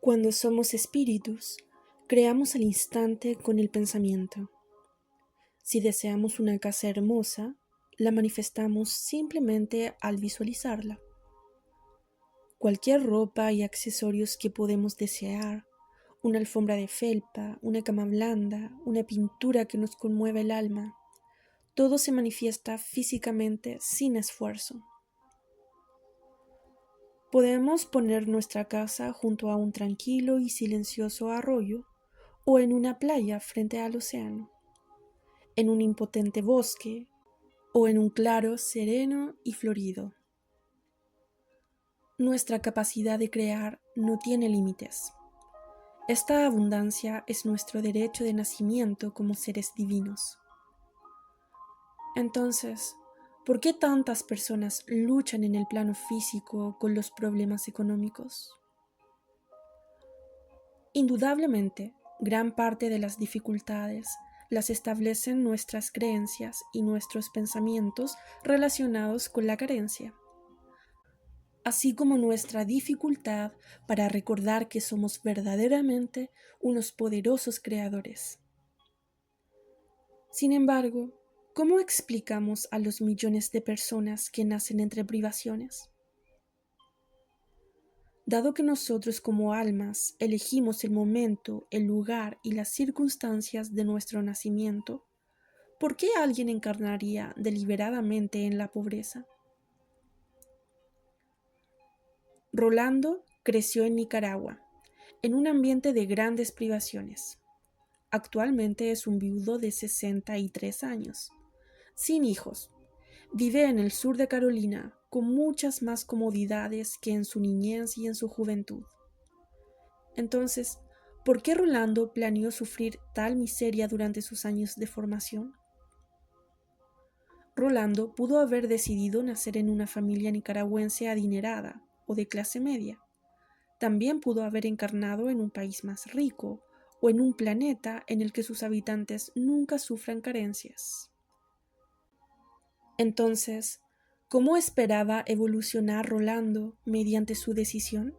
Cuando somos espíritus, creamos al instante con el pensamiento. Si deseamos una casa hermosa, la manifestamos simplemente al visualizarla. Cualquier ropa y accesorios que podemos desear, una alfombra de felpa, una cama blanda, una pintura que nos conmueve el alma, todo se manifiesta físicamente sin esfuerzo. Podemos poner nuestra casa junto a un tranquilo y silencioso arroyo o en una playa frente al océano, en un impotente bosque o en un claro, sereno y florido. Nuestra capacidad de crear no tiene límites. Esta abundancia es nuestro derecho de nacimiento como seres divinos. Entonces, ¿por qué tantas personas luchan en el plano físico con los problemas económicos? Indudablemente, gran parte de las dificultades las establecen nuestras creencias y nuestros pensamientos relacionados con la carencia, así como nuestra dificultad para recordar que somos verdaderamente unos poderosos creadores. Sin embargo, ¿cómo explicamos a los millones de personas que nacen entre privaciones? Dado que nosotros como almas elegimos el momento, el lugar y las circunstancias de nuestro nacimiento, ¿por qué alguien encarnaría deliberadamente en la pobreza? Rolando creció en Nicaragua, en un ambiente de grandes privaciones. Actualmente es un viudo de 63 años, sin hijos. Vive en el sur de Carolina, con muchas más comodidades que en su niñez y en su juventud. Entonces, ¿por qué Rolando planeó sufrir tal miseria durante sus años de formación? Rolando pudo haber decidido nacer en una familia nicaragüense adinerada o de clase media. También pudo haber encarnado en un país más rico o en un planeta en el que sus habitantes nunca sufran carencias. Entonces, ¿cómo esperaba evolucionar Rolando mediante su decisión?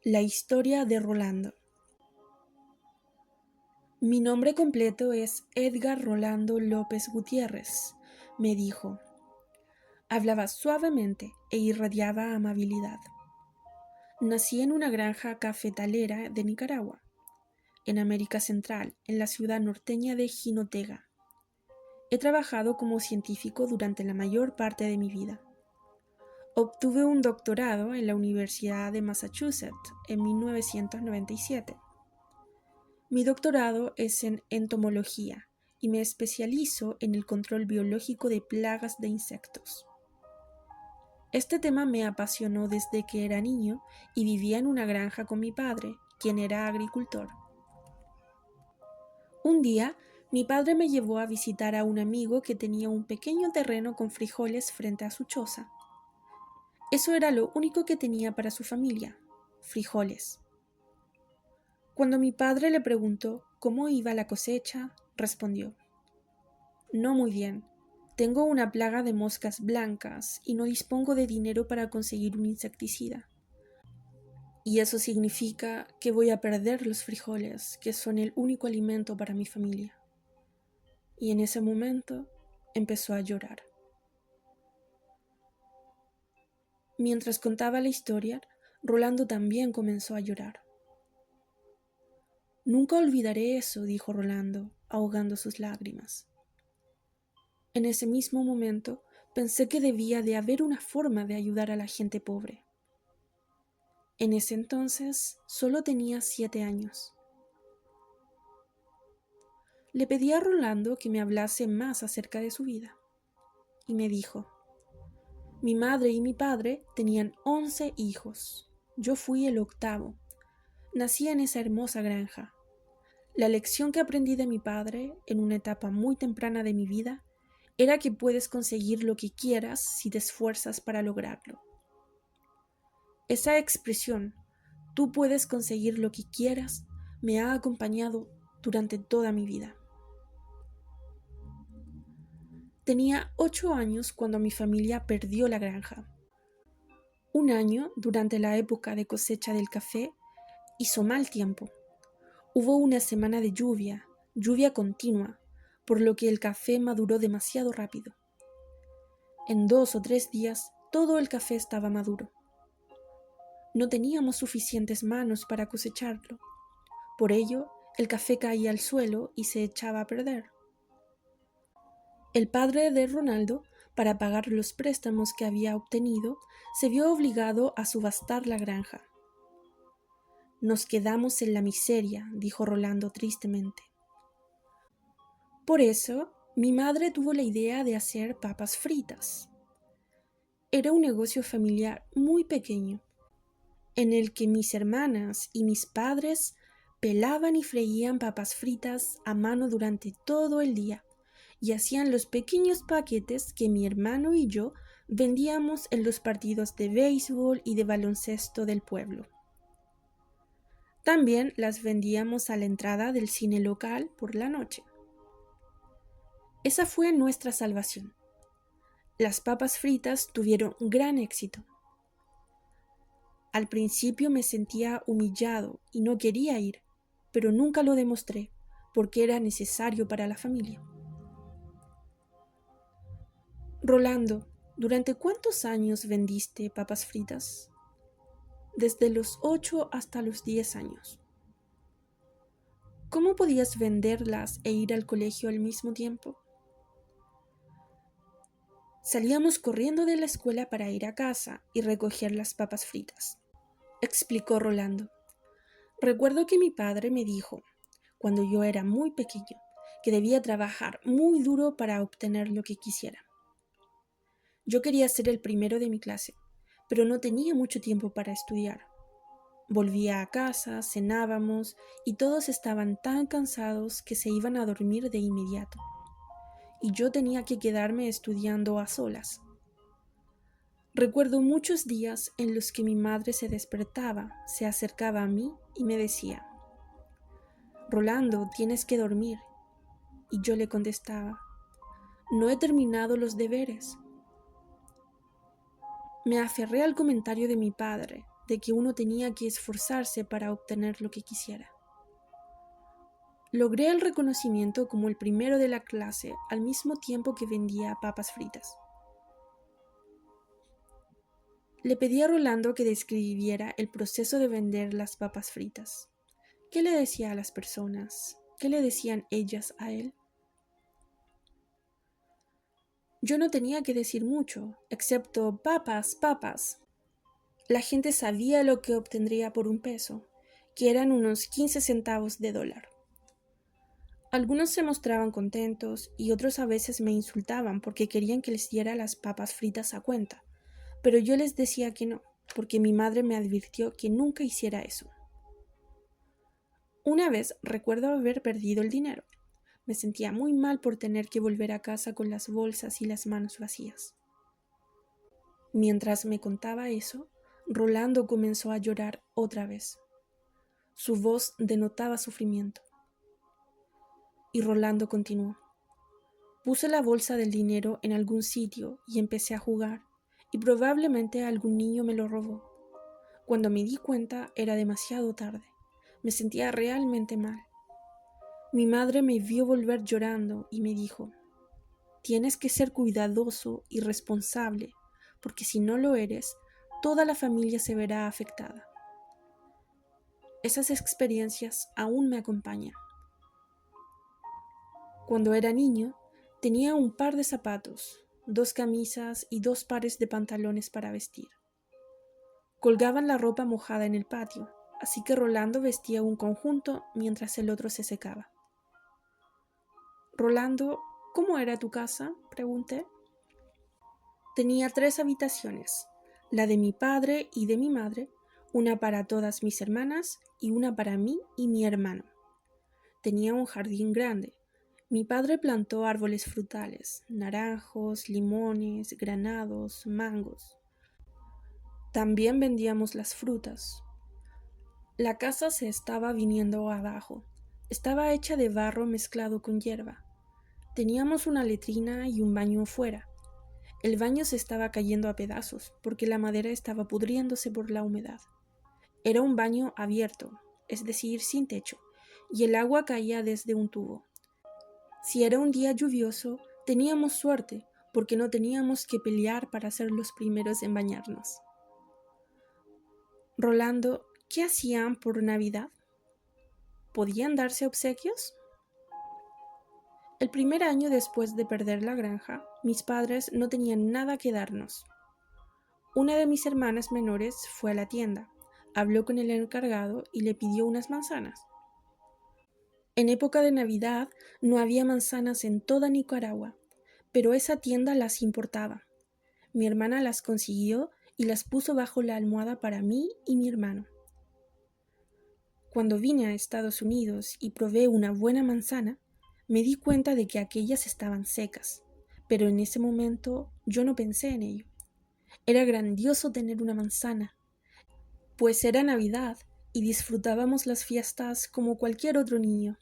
La historia de Rolando. Mi nombre completo es Edgar Rolando López Gutiérrez, me dijo. Hablaba suavemente e irradiaba amabilidad. Nací en una granja cafetalera de Nicaragua, en América Central, en la ciudad norteña de Jinotega. He trabajado como científico durante la mayor parte de mi vida. Obtuve un doctorado en la Universidad de Massachusetts en 1997. Mi doctorado es en entomología y me especializo en el control biológico de plagas de insectos. Este tema me apasionó desde que era niño y vivía en una granja con mi padre, quien era agricultor. Un día, mi padre me llevó a visitar a un amigo que tenía un pequeño terreno con frijoles frente a su choza. Eso era lo único que tenía para su familia, frijoles. Cuando mi padre le preguntó cómo iba la cosecha, respondió: no muy bien. Tengo una plaga de moscas blancas y no dispongo de dinero para conseguir un insecticida. Y eso significa que voy a perder los frijoles, que son el único alimento para mi familia. Y en ese momento empezó a llorar. Mientras contaba la historia, Rolando también comenzó a llorar. Nunca olvidaré eso, dijo Rolando, ahogando sus lágrimas. En ese mismo momento pensé que debía de haber una forma de ayudar a la gente pobre. En ese entonces solo tenía 7 años. Le pedí a Rolando que me hablase más acerca de su vida. Y me dijo: mi madre y mi padre tenían 11 hijos. Yo fui el octavo. Nací en esa hermosa granja. La lección que aprendí de mi padre en una etapa muy temprana de mi vida era que puedes conseguir lo que quieras si te esfuerzas para lograrlo. Esa expresión, tú puedes conseguir lo que quieras, me ha acompañado durante toda mi vida. Tenía 8 años cuando mi familia perdió la granja. Un año, durante la época de cosecha del café, hizo mal tiempo. Hubo una semana de lluvia, lluvia continua, por lo que el café maduró demasiado rápido. En 2 o 3 días, todo el café estaba maduro. No teníamos suficientes manos para cosecharlo. Por ello, el café caía al suelo y se echaba a perder. El padre de Ronaldo, para pagar los préstamos que había obtenido, se vio obligado a subastar la granja. Nos quedamos en la miseria, dijo Rolando tristemente. Por eso, mi madre tuvo la idea de hacer papas fritas. Era un negocio familiar muy pequeño, en el que mis hermanas y mis padres pelaban y freían papas fritas a mano durante todo el día y hacían los pequeños paquetes que mi hermano y yo vendíamos en los partidos de béisbol y de baloncesto del pueblo. También las vendíamos a la entrada del cine local por la noche. Esa fue nuestra salvación. Las papas fritas tuvieron gran éxito. Al principio me sentía humillado y no quería ir, pero nunca lo demostré, porque era necesario para la familia. Rolando, ¿durante cuántos años vendiste papas fritas? Desde los 8 hasta los 10 años. ¿Cómo podías venderlas e ir al colegio al mismo tiempo? Salíamos corriendo de la escuela para ir a casa y recoger las papas fritas, explicó Rolando. Recuerdo que mi padre me dijo, cuando yo era muy pequeño, que debía trabajar muy duro para obtener lo que quisiera. Yo quería ser el primero de mi clase, pero no tenía mucho tiempo para estudiar. Volvía a casa, cenábamos y todos estaban tan cansados que se iban a dormir de inmediato. Y yo tenía que quedarme estudiando a solas. Recuerdo muchos días en los que mi madre se despertaba, se acercaba a mí y me decía, Rolando, tienes que dormir. Y yo le contestaba, no he terminado los deberes. Me aferré al comentario de mi padre, de que uno tenía que esforzarse para obtener lo que quisiera. Logré el reconocimiento como el primero de la clase al mismo tiempo que vendía papas fritas. Le pedí a Rolando que describiera el proceso de vender las papas fritas. ¿Qué le decía a las personas? ¿Qué le decían ellas a él? Yo no tenía que decir mucho, excepto papas, papas. La gente sabía lo que obtendría por $1, que eran unos 15 centavos de dólar. Algunos se mostraban contentos y otros a veces me insultaban porque querían que les diera las papas fritas a cuenta, pero yo les decía que no, porque mi madre me advirtió que nunca hiciera eso. Una vez recuerdo haber perdido el dinero. Me sentía muy mal por tener que volver a casa con las bolsas y las manos vacías. Mientras me contaba eso, Rolando comenzó a llorar otra vez. Su voz denotaba sufrimiento. Y Rolando continuó. Puse la bolsa del dinero en algún sitio y empecé a jugar, y probablemente algún niño me lo robó. Cuando me di cuenta era demasiado tarde. Me sentía realmente mal. Mi madre me vio volver llorando y me dijo, tienes que ser cuidadoso y responsable, porque si no lo eres, toda la familia se verá afectada. Esas experiencias aún me acompañan. Cuando era niño, tenía un par de zapatos, 2 camisas y 2 pares de pantalones para vestir. Colgaban la ropa mojada en el patio, así que Rolando vestía un conjunto mientras el otro se secaba. Rolando, ¿cómo era tu casa?, pregunté. Tenía 3 habitaciones, la de mi padre y de mi madre, una para todas mis hermanas y una para mí y mi hermano. Tenía un jardín grande. Mi padre plantó árboles frutales, naranjos, limones, granados, mangos. También vendíamos las frutas. La casa se estaba viniendo abajo. Estaba hecha de barro mezclado con hierba. Teníamos una letrina y un baño fuera. El baño se estaba cayendo a pedazos porque la madera estaba pudriéndose por la humedad. Era un baño abierto, es decir, sin techo, y el agua caía desde un tubo. Si era un día lluvioso, teníamos suerte porque no teníamos que pelear para ser los primeros en bañarnos. Rolando, ¿qué hacían por Navidad? ¿Podían darse obsequios? El primer año después de perder la granja, mis padres no tenían nada que darnos. Una de mis hermanas menores fue a la tienda, habló con el encargado y le pidió unas manzanas. En época de Navidad no había manzanas en toda Nicaragua, pero esa tienda las importaba. Mi hermana las consiguió y las puso bajo la almohada para mí y mi hermano. Cuando vine a Estados Unidos y probé una buena manzana, me di cuenta de que aquellas estaban secas, pero en ese momento yo no pensé en ello. Era grandioso tener una manzana, pues era Navidad y disfrutábamos las fiestas como cualquier otro niño.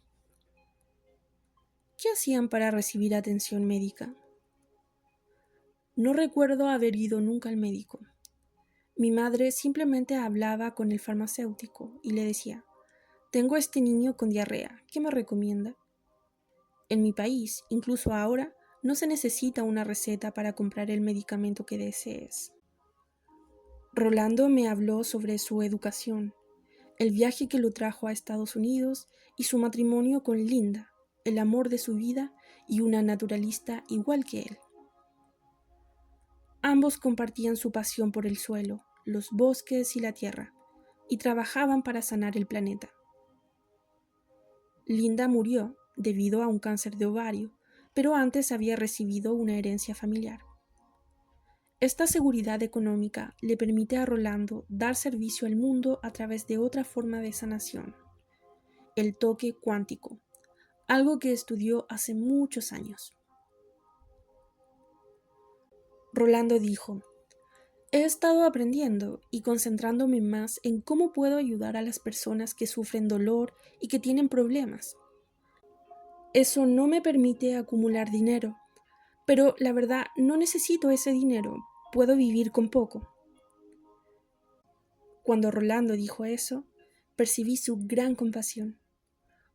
¿Qué hacían para recibir atención médica? No recuerdo haber ido nunca al médico. Mi madre simplemente hablaba con el farmacéutico y le decía: tengo a este niño con diarrea, ¿qué me recomienda? En mi país, incluso ahora, no se necesita una receta para comprar el medicamento que desees. Rolando me habló sobre su educación, el viaje que lo trajo a Estados Unidos y su matrimonio con Linda, el amor de su vida y una naturalista igual que él. Ambos compartían su pasión por el suelo, los bosques y la tierra, y trabajaban para sanar el planeta. Linda murió debido a un cáncer de ovario, pero antes había recibido una herencia familiar. Esta seguridad económica le permite a Rolando dar servicio al mundo a través de otra forma de sanación, el toque cuántico, algo que estudió hace muchos años. Rolando dijo: he estado aprendiendo y concentrándome más en cómo puedo ayudar a las personas que sufren dolor y que tienen problemas. Eso no me permite acumular dinero, pero la verdad no necesito ese dinero, puedo vivir con poco. Cuando Rolando dijo eso, percibí su gran compasión,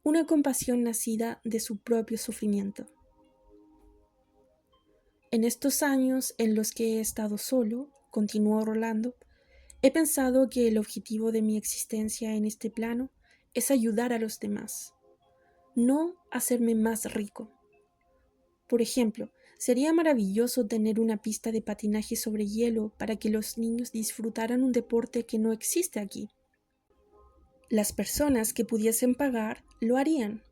una compasión nacida de su propio sufrimiento. En estos años en los que he estado solo, continuó Rolando, he pensado que el objetivo de mi existencia en este plano es ayudar a los demás, no hacerme más rico. Por ejemplo, sería maravilloso tener una pista de patinaje sobre hielo para que los niños disfrutaran un deporte que no existe aquí. Las personas que pudiesen pagar lo harían,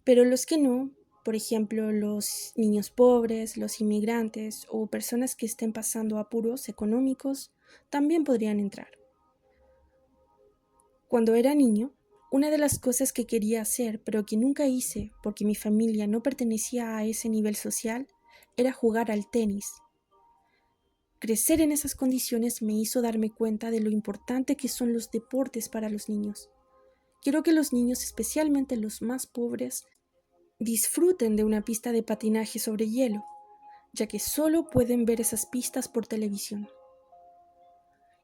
pero los que no, por ejemplo, los niños pobres, los inmigrantes o personas que estén pasando apuros económicos, también podrían entrar. Cuando era niño, una de las cosas que quería hacer, pero que nunca hice porque mi familia no pertenecía a ese nivel social, era jugar al tenis. Crecer en esas condiciones me hizo darme cuenta de lo importante que son los deportes para los niños. Quiero que los niños, especialmente los más pobres, disfruten de una pista de patinaje sobre hielo, ya que solo pueden ver esas pistas por televisión.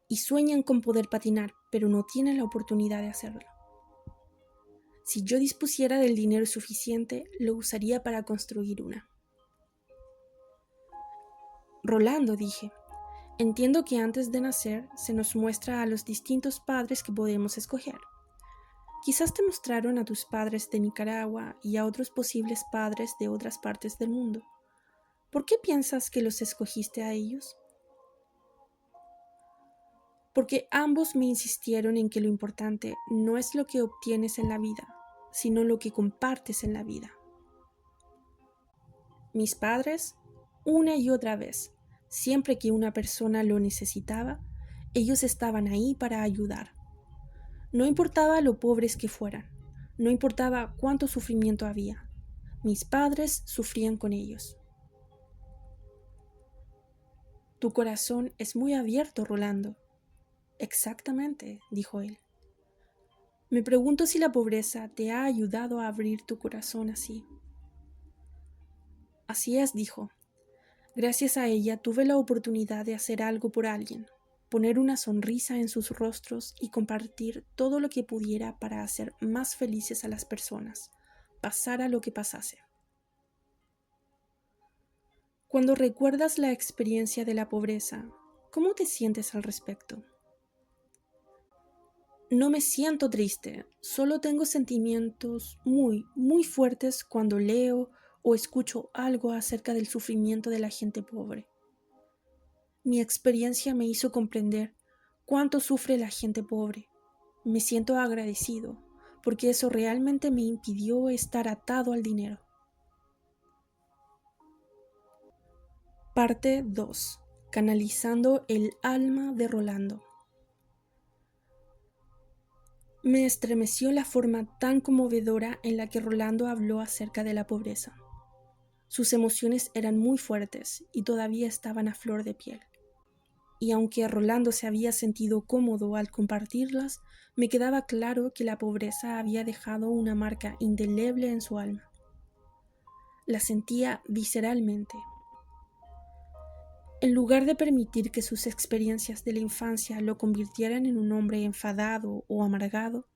Y sueñan con poder patinar, pero no tienen la oportunidad de hacerlo. Si yo dispusiera del dinero suficiente, lo usaría para construir una. Rolando, dije, entiendo que antes de nacer se nos muestra a los distintos padres que podemos escoger. Quizás te mostraron a tus padres de Nicaragua y a otros posibles padres de otras partes del mundo. ¿Por qué piensas que los escogiste a ellos? Porque ambos me insistieron en que lo importante no es lo que obtienes en la vida, sino lo que compartes en la vida. Mis padres, una y otra vez, siempre que una persona lo necesitaba, ellos estaban ahí para ayudar. No importaba lo pobres que fueran, no importaba cuánto sufrimiento había, mis padres sufrían con ellos. Tu corazón es muy abierto, Rolando. Exactamente, dijo él. Me pregunto si la pobreza te ha ayudado a abrir tu corazón así. Así es, dijo. Gracias a ella tuve la oportunidad de hacer algo por alguien, poner una sonrisa en sus rostros y compartir todo lo que pudiera para hacer más felices a las personas, pasara lo que pasase. Cuando recuerdas la experiencia de la pobreza, ¿cómo te sientes al respecto? No me siento triste, solo tengo sentimientos muy fuertes cuando leo o escucho algo acerca del sufrimiento de la gente pobre. Mi experiencia me hizo comprender cuánto sufre la gente pobre. Me siento agradecido porque eso realmente me impidió estar atado al dinero. Parte 2. Canalizando el alma de Rolando. Me estremeció la forma tan conmovedora en la que Rolando habló acerca de la pobreza. Sus emociones eran muy fuertes y todavía estaban a flor de piel. Y aunque Rolando se había sentido cómodo al compartirlas, me quedaba claro que la pobreza había dejado una marca indeleble en su alma. La sentía visceralmente. En lugar de permitir que sus experiencias de la infancia lo convirtieran en un hombre enfadado o amargado,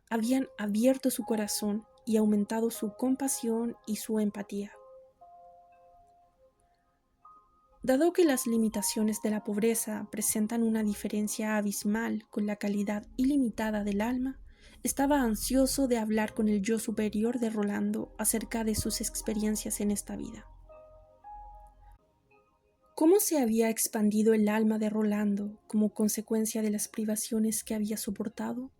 habían abierto su corazón y aumentado su compasión y su empatía. Dado que las limitaciones de la pobreza presentan una diferencia abismal con la calidad ilimitada del alma, estaba ansioso de hablar con el yo superior de Rolando acerca de sus experiencias en esta vida. ¿Cómo se había expandido el alma de Rolando como consecuencia de las privaciones que había soportado?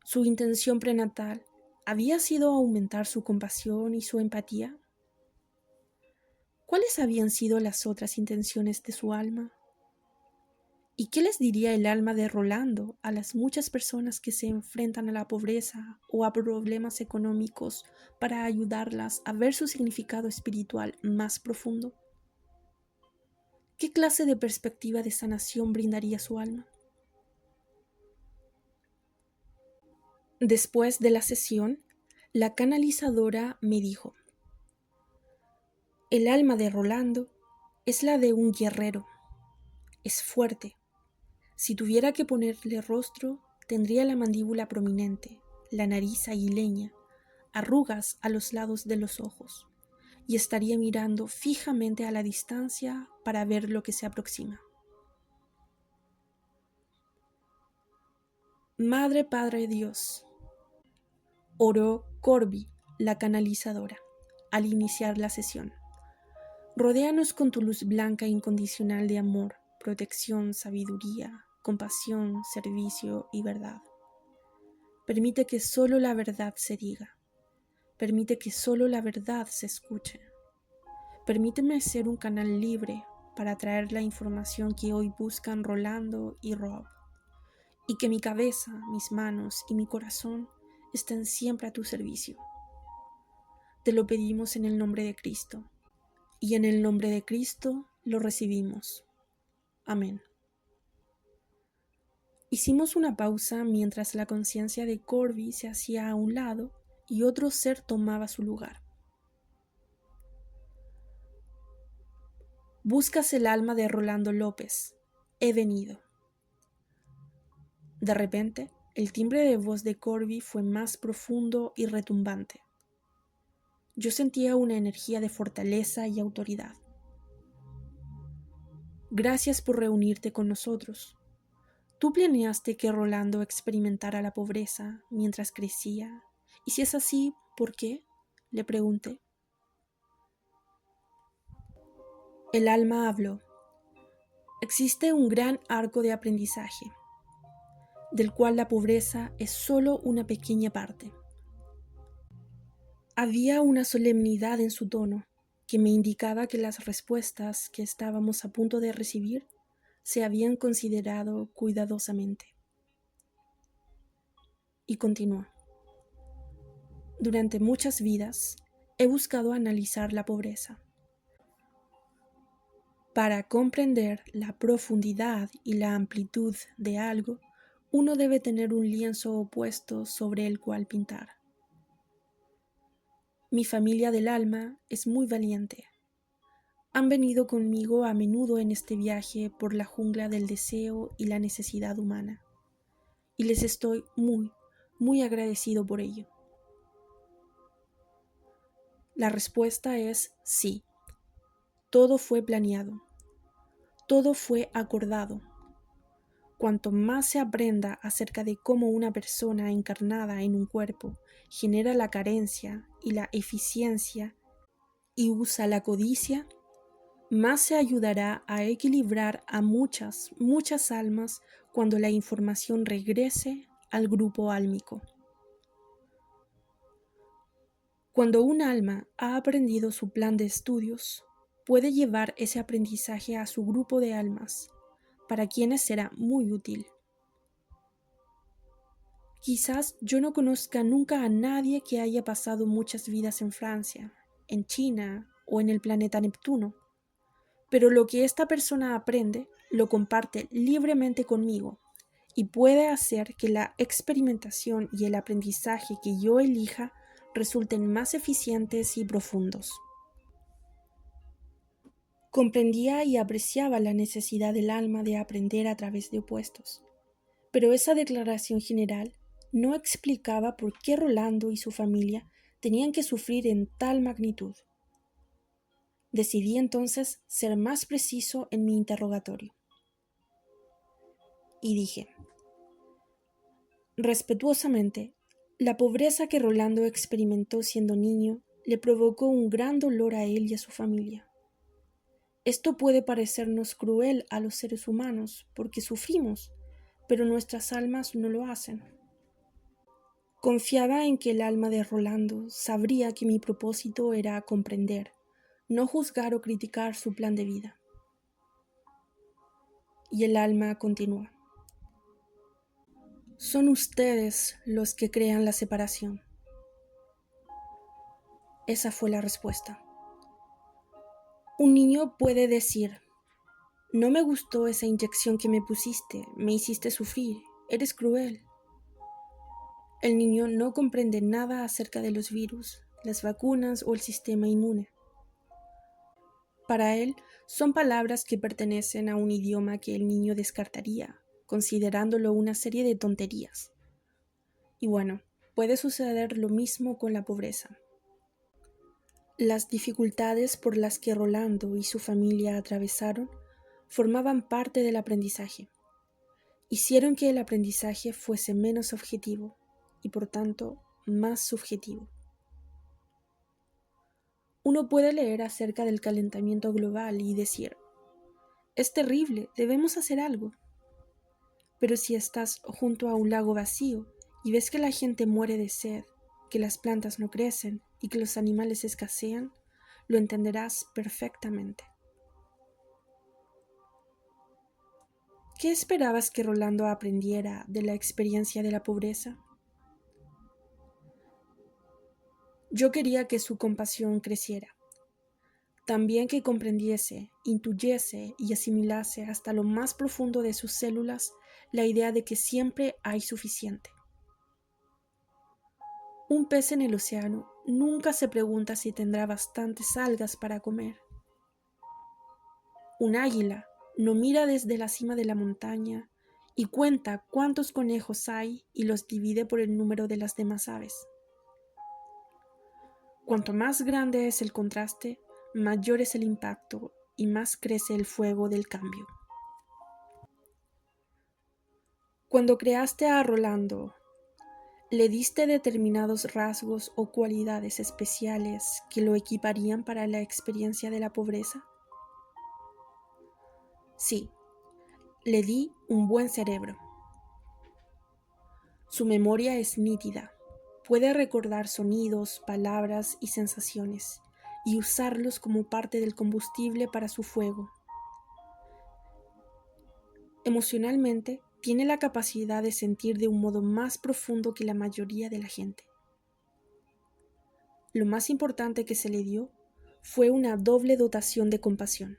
¿Su intención prenatal había sido aumentar su compasión y su empatía? ¿Cuáles habían sido las otras intenciones de su alma? ¿Y qué les diría el alma de Rolando a las muchas personas que se enfrentan a la pobreza o a problemas económicos para ayudarlas a ver su significado espiritual más profundo? ¿Qué clase de perspectiva de sanación brindaría su alma? Después de la sesión, la canalizadora me dijo: el alma de Rolando es la de un guerrero. Es fuerte. Si tuviera que ponerle rostro, tendría la mandíbula prominente, la nariz aguileña, arrugas a los lados de los ojos, y estaría mirando fijamente a la distancia para ver lo que se aproxima. Madre, Padre Dios, oró Corby, la canalizadora, al iniciar la sesión. Rodéanos con tu luz blanca e incondicional de amor, protección, sabiduría, compasión, servicio y verdad. Permite que solo la verdad se diga. Permite que solo la verdad se escuche. Permíteme ser un canal libre para traer la información que hoy buscan Rolando y Rob. Y que mi cabeza, mis manos y mi corazón estén siempre a tu servicio. Te lo pedimos en el nombre de Cristo. Y en el nombre de Cristo lo recibimos. Amén. Hicimos una pausa mientras la conciencia de Corby se hacía a un lado y otro ser tomaba su lugar. Buscas el alma de Rolando López. He venido. De repente, el timbre de voz de Corby fue más profundo y retumbante. Yo sentía una energía de fortaleza y autoridad. Gracias por reunirte con nosotros. ¿Tú planeaste que Rolando experimentara la pobreza mientras crecía? Y si es así, ¿por qué?, le pregunté. El alma habló. Existe un gran arco de aprendizaje, del cual la pobreza es solo una pequeña parte. Había una solemnidad en su tono que me indicaba que las respuestas que estábamos a punto de recibir se habían considerado cuidadosamente. Y continuó. Durante muchas vidas he buscado analizar la pobreza. Para comprender la profundidad y la amplitud de algo, uno debe tener un lienzo opuesto sobre el cual pintar. Mi familia del alma es muy valiente. Han venido conmigo a menudo en este viaje por la jungla del deseo y la necesidad humana, y les estoy muy, muy agradecido por ello. La respuesta es sí. Todo fue planeado. Todo fue acordado. Cuanto más se aprenda acerca de cómo una persona encarnada en un cuerpo genera la carencia y la eficiencia y usa la codicia, más se ayudará a equilibrar a muchas, muchas almas cuando la información regrese al grupo álmico. Cuando un alma ha aprendido su plan de estudios, puede llevar ese aprendizaje a su grupo de almas, para quienes será muy útil. Quizás yo no conozca nunca a nadie que haya pasado muchas vidas en Francia, en China o en el planeta Neptuno, pero lo que esta persona aprende lo comparte libremente conmigo y puede hacer que la experimentación y el aprendizaje que yo elija resulten más eficientes y profundos. Comprendía y apreciaba la necesidad del alma de aprender a través de opuestos, pero esa declaración general no explicaba por qué Rolando y su familia tenían que sufrir en tal magnitud. Decidí entonces ser más preciso en mi interrogatorio. Y dije, respetuosamente, la pobreza que Rolando experimentó siendo niño le provocó un gran dolor a él y a su familia. Esto puede parecernos cruel a los seres humanos porque sufrimos, pero nuestras almas no lo hacen. Confiaba en que el alma de Rolando sabría que mi propósito era comprender, no juzgar o criticar su plan de vida. Y el alma continuó. Son ustedes los que crean la separación. Esa fue la respuesta. Un niño puede decir, no me gustó esa inyección que me pusiste, me hiciste sufrir, eres cruel. El niño no comprende nada acerca de los virus, las vacunas o el sistema inmune. Para él, son palabras que pertenecen a un idioma que el niño descartaría, considerándolo una serie de tonterías. Y bueno, puede suceder lo mismo con la pobreza. Las dificultades por las que Rolando y su familia atravesaron formaban parte del aprendizaje. Hicieron que el aprendizaje fuese menos objetivo y por tanto más subjetivo. Uno puede leer acerca del calentamiento global y decir, es terrible, debemos hacer algo. Pero si estás junto a un lago vacío y ves que la gente muere de sed, que las plantas no crecen y que los animales escasean, lo entenderás perfectamente. ¿Qué esperabas que Rolando aprendiera de la experiencia de la pobreza? Yo quería que su compasión creciera. También que comprendiese, intuyese y asimilase hasta lo más profundo de sus células la idea de que siempre hay suficiente. Un pez en el océano nunca se pregunta si tendrá bastantes algas para comer. Un águila no mira desde la cima de la montaña y cuenta cuántos conejos hay y los divide por el número de las demás aves. Cuanto más grande es el contraste, mayor es el impacto y más crece el fuego del cambio. Cuando creaste a Rolando, ¿le diste determinados rasgos o cualidades especiales que lo equiparían para la experiencia de la pobreza? Sí, le di un buen cerebro. Su memoria es nítida. Puede recordar sonidos, palabras y sensaciones y usarlos como parte del combustible para su fuego. Emocionalmente, tiene la capacidad de sentir de un modo más profundo que la mayoría de la gente. Lo más importante que se le dio fue una doble dotación de compasión.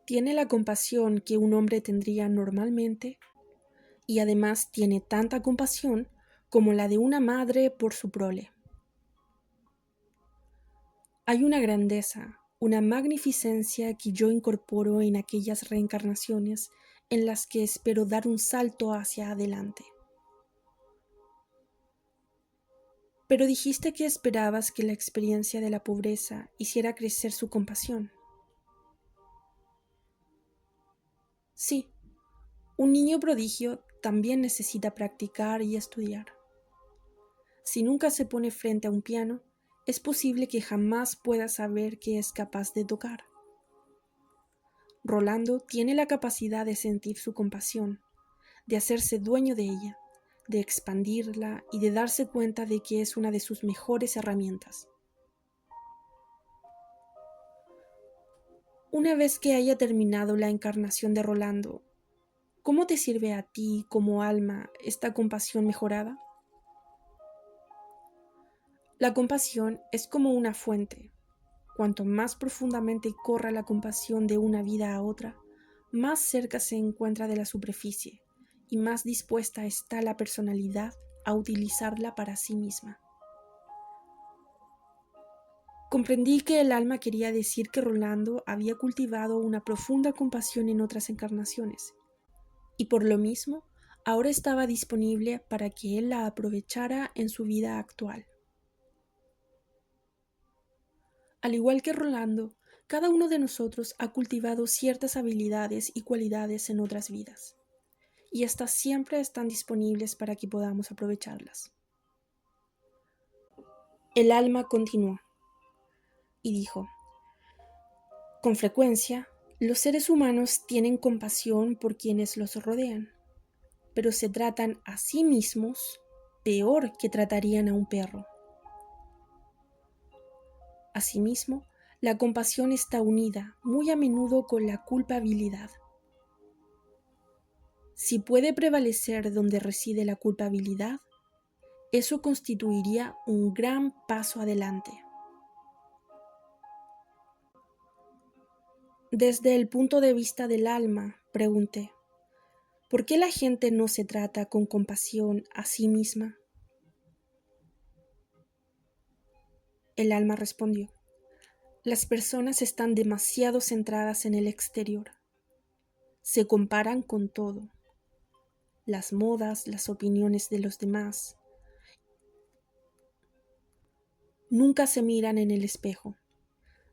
Tiene la compasión que un hombre tendría normalmente y además tiene tanta compasión como la de una madre por su prole. Hay una grandeza, una magnificencia que yo incorporo en aquellas reencarnaciones en las que espero dar un salto hacia adelante. Pero dijiste que esperabas que la experiencia de la pobreza hiciera crecer su compasión. Sí, un niño prodigio también necesita practicar y estudiar. Si nunca se pone frente a un piano, es posible que jamás pueda saber que es capaz de tocar. Rolando tiene la capacidad de sentir su compasión, de hacerse dueño de ella, de expandirla y de darse cuenta de que es una de sus mejores herramientas. Una vez que haya terminado la encarnación de Rolando, ¿cómo te sirve a ti como alma esta compasión mejorada? La compasión es como una fuente. Cuanto más profundamente corra la compasión de una vida a otra, más cerca se encuentra de la superficie y más dispuesta está la personalidad a utilizarla para sí misma. Comprendí que el alma quería decir que Rolando había cultivado una profunda compasión en otras encarnaciones, y por lo mismo, ahora estaba disponible para que él la aprovechara en su vida actual. Al igual que Rolando, cada uno de nosotros ha cultivado ciertas habilidades y cualidades en otras vidas, y estas siempre están disponibles para que podamos aprovecharlas. El alma continuó y dijo: con frecuencia, los seres humanos tienen compasión por quienes los rodean, pero se tratan a sí mismos peor que tratarían a un perro. Asimismo, la compasión está unida muy a menudo con la culpabilidad. Si puede prevalecer donde reside la culpabilidad, eso constituiría un gran paso adelante. Desde el punto de vista del alma, pregunté, ¿por qué la gente no se trata con compasión a sí misma? El alma respondió: las personas están demasiado centradas en el exterior. Se comparan con todo: las modas, las opiniones de los demás. Nunca se miran en el espejo.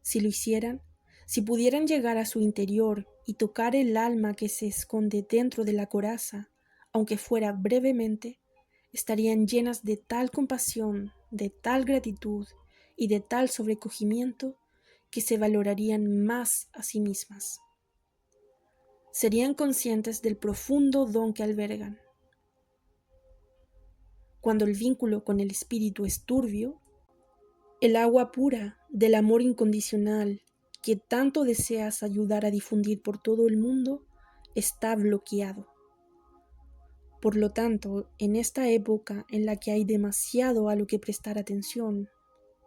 Si lo hicieran, si pudieran llegar a su interior y tocar el alma que se esconde dentro de la coraza, aunque fuera brevemente, estarían llenas de tal compasión, de tal gratitud y de tal sobrecogimiento que se valorarían más a sí mismas. Serían conscientes del profundo don que albergan. Cuando el vínculo con el espíritu es turbio, el agua pura del amor incondicional que tanto deseas ayudar a difundir por todo el mundo está bloqueado. Por lo tanto, en esta época en la que hay demasiado a lo que prestar atención,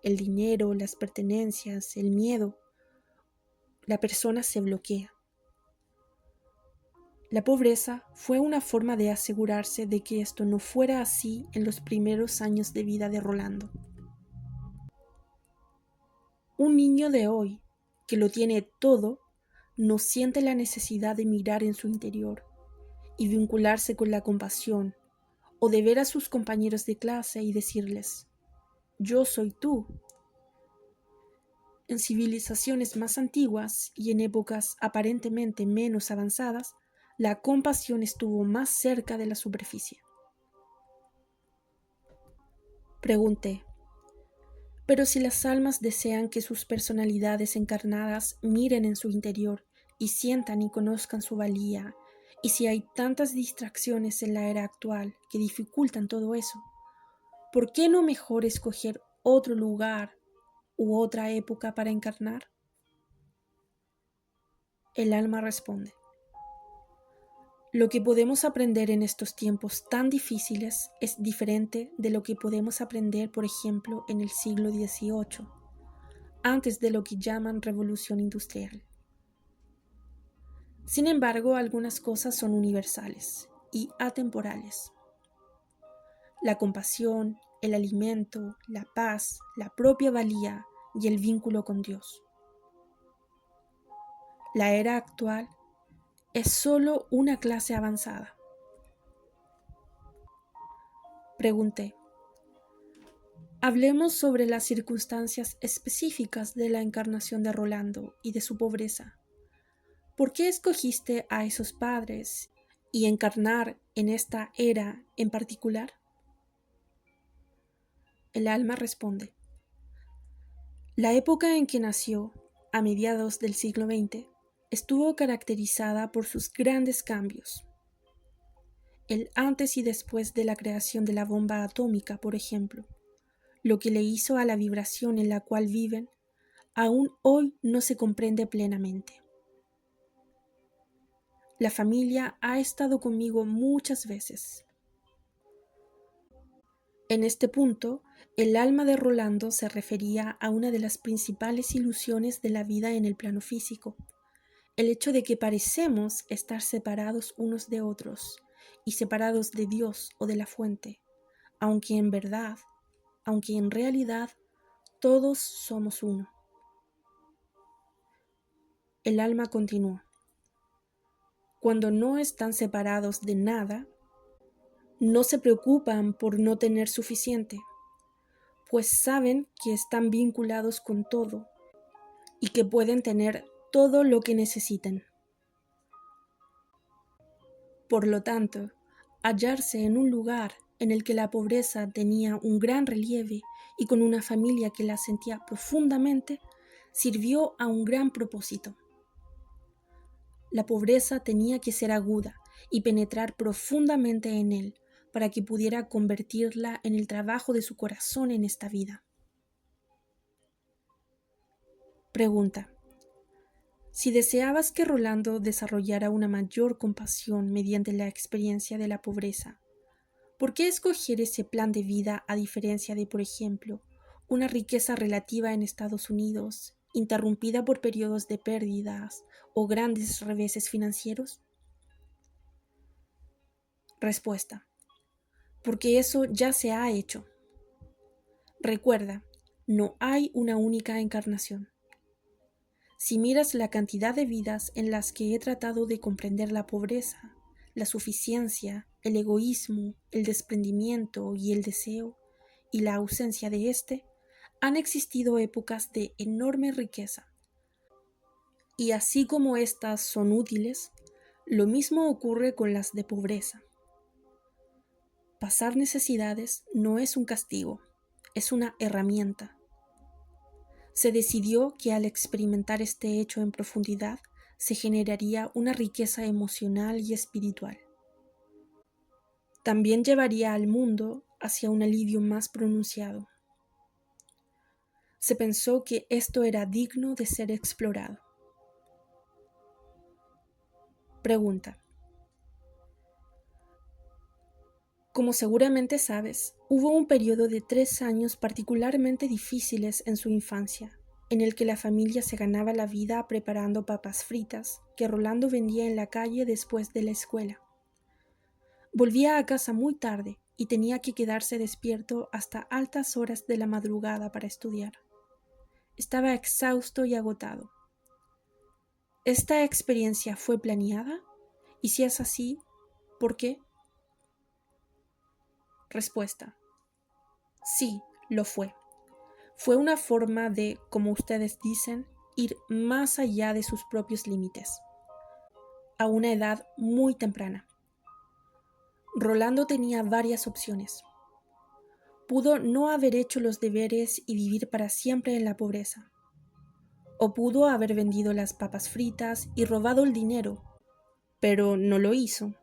el dinero, las pertenencias, el miedo, la persona se bloquea. La pobreza fue una forma de asegurarse de que esto no fuera así en los primeros años de vida de Rolando. Un niño de hoy, que lo tiene todo, no siente la necesidad de mirar en su interior y vincularse con la compasión, o de ver a sus compañeros de clase y decirles: yo soy tú. En civilizaciones más antiguas y en épocas aparentemente menos avanzadas, la compasión estuvo más cerca de la superficie. Pregunté: pero si las almas desean que sus personalidades encarnadas miren en su interior y sientan y conozcan su valía, y si hay tantas distracciones en la era actual que dificultan todo eso, ¿por qué no mejor escoger otro lugar u otra época para encarnar? El alma responde: lo que podemos aprender en estos tiempos tan difíciles es diferente de lo que podemos aprender, por ejemplo, en el siglo XVIII, antes de lo que llaman revolución industrial. Sin embargo, algunas cosas son universales y atemporales. La compasión, el alimento, la paz, la propia valía y el vínculo con Dios. La era actual es solo una clase avanzada. Pregunté. Hablemos sobre las circunstancias específicas de la encarnación de Rolando y de su pobreza. ¿Por qué escogiste a esos padres y encarnar en esta era en particular? El alma responde. La época en que nació, a mediados del siglo XX, estuvo caracterizada por sus grandes cambios. El antes y después de la creación de la bomba atómica, por ejemplo, lo que le hizo a la vibración en la cual viven, aún hoy no se comprende plenamente. La familia ha estado conmigo muchas veces. En este punto, el alma de Rolando se refería a una de las principales ilusiones de la vida en el plano físico, el hecho de que parecemos estar separados unos de otros y separados de Dios o de la fuente, aunque en verdad, aunque en realidad, todos somos uno. El alma continuó. Cuando no están separados de nada, no se preocupan por no tener suficiente, pues saben que están vinculados con todo y que pueden tener todo lo que necesiten. Por lo tanto, hallarse en un lugar en el que la pobreza tenía un gran relieve y con una familia que la sentía profundamente, sirvió a un gran propósito. La pobreza tenía que ser aguda y penetrar profundamente en él para que pudiera convertirla en el trabajo de su corazón en esta vida. Pregunta. Si deseabas que Rolando desarrollara una mayor compasión mediante la experiencia de la pobreza, ¿por qué escoger ese plan de vida a diferencia de, por ejemplo, una riqueza relativa en Estados Unidos, interrumpida por periodos de pérdidas o grandes reveses financieros? Respuesta. Porque eso ya se ha hecho. Recuerda, no hay una única encarnación. Si miras la cantidad de vidas en las que he tratado de comprender la pobreza, la suficiencia, el egoísmo, el desprendimiento y el deseo, y la ausencia de éste, han existido épocas de enorme riqueza. Y así como éstas son útiles, lo mismo ocurre con las de pobreza. Pasar necesidades no es un castigo, es una herramienta. Se decidió que al experimentar este hecho en profundidad, se generaría una riqueza emocional y espiritual. También llevaría al mundo hacia un alivio más pronunciado. Se pensó que esto era digno de ser explorado. Pregunta. Como seguramente sabes, hubo un periodo de 3 años particularmente difíciles en su infancia, en el que la familia se ganaba la vida preparando papas fritas que Rolando vendía en la calle después de la escuela. Volvía a casa muy tarde y tenía que quedarse despierto hasta altas horas de la madrugada para estudiar. Estaba exhausto y agotado. ¿Esta experiencia fue planeada? Y si es así, ¿por qué? Respuesta. Sí, lo fue. Fue una forma de, como ustedes dicen, ir más allá de sus propios límites, a una edad muy temprana. Rolando tenía varias opciones. Pudo no haber hecho los deberes y vivir para siempre en la pobreza. O pudo haber vendido las papas fritas y robado el dinero, pero no lo hizo.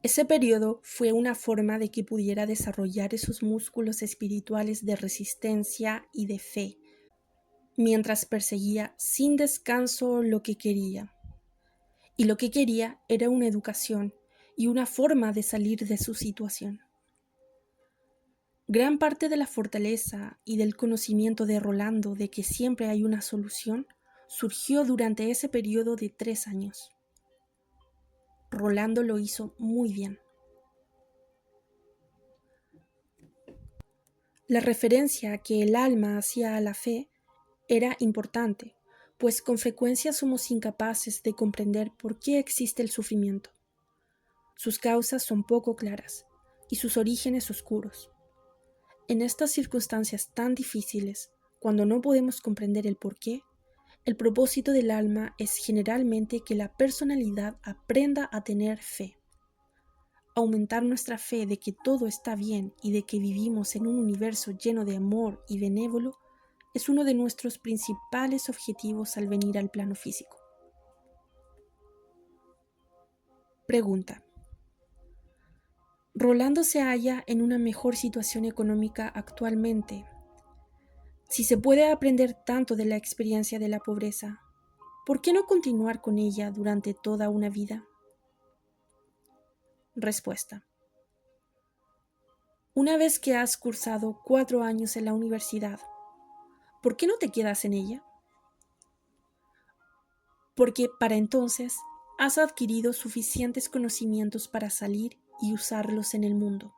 Ese periodo fue una forma de que pudiera desarrollar esos músculos espirituales de resistencia y de fe, mientras perseguía sin descanso lo que quería. Y lo que quería era una educación y una forma de salir de su situación. Gran parte de la fortaleza y del conocimiento de Rolando de que siempre hay una solución surgió durante ese periodo de 3 años. Rolando lo hizo muy bien. La referencia que el alma hacía a la fe era importante, pues con frecuencia somos incapaces de comprender por qué existe el sufrimiento. Sus causas son poco claras y sus orígenes oscuros. En estas circunstancias tan difíciles, cuando no podemos comprender el porqué, el propósito del alma es generalmente que la personalidad aprenda a tener fe. Aumentar nuestra fe de que todo está bien y de que vivimos en un universo lleno de amor y benévolo es uno de nuestros principales objetivos al venir al plano físico. Pregunta. Rolando se halla en una mejor situación económica actualmente. Si se puede aprender tanto de la experiencia de la pobreza, ¿por qué no continuar con ella durante toda una vida? Respuesta. Una vez que has cursado 4 años en la universidad, ¿por qué no te quedas en ella? Porque para entonces has adquirido suficientes conocimientos para salir y usarlos en el mundo.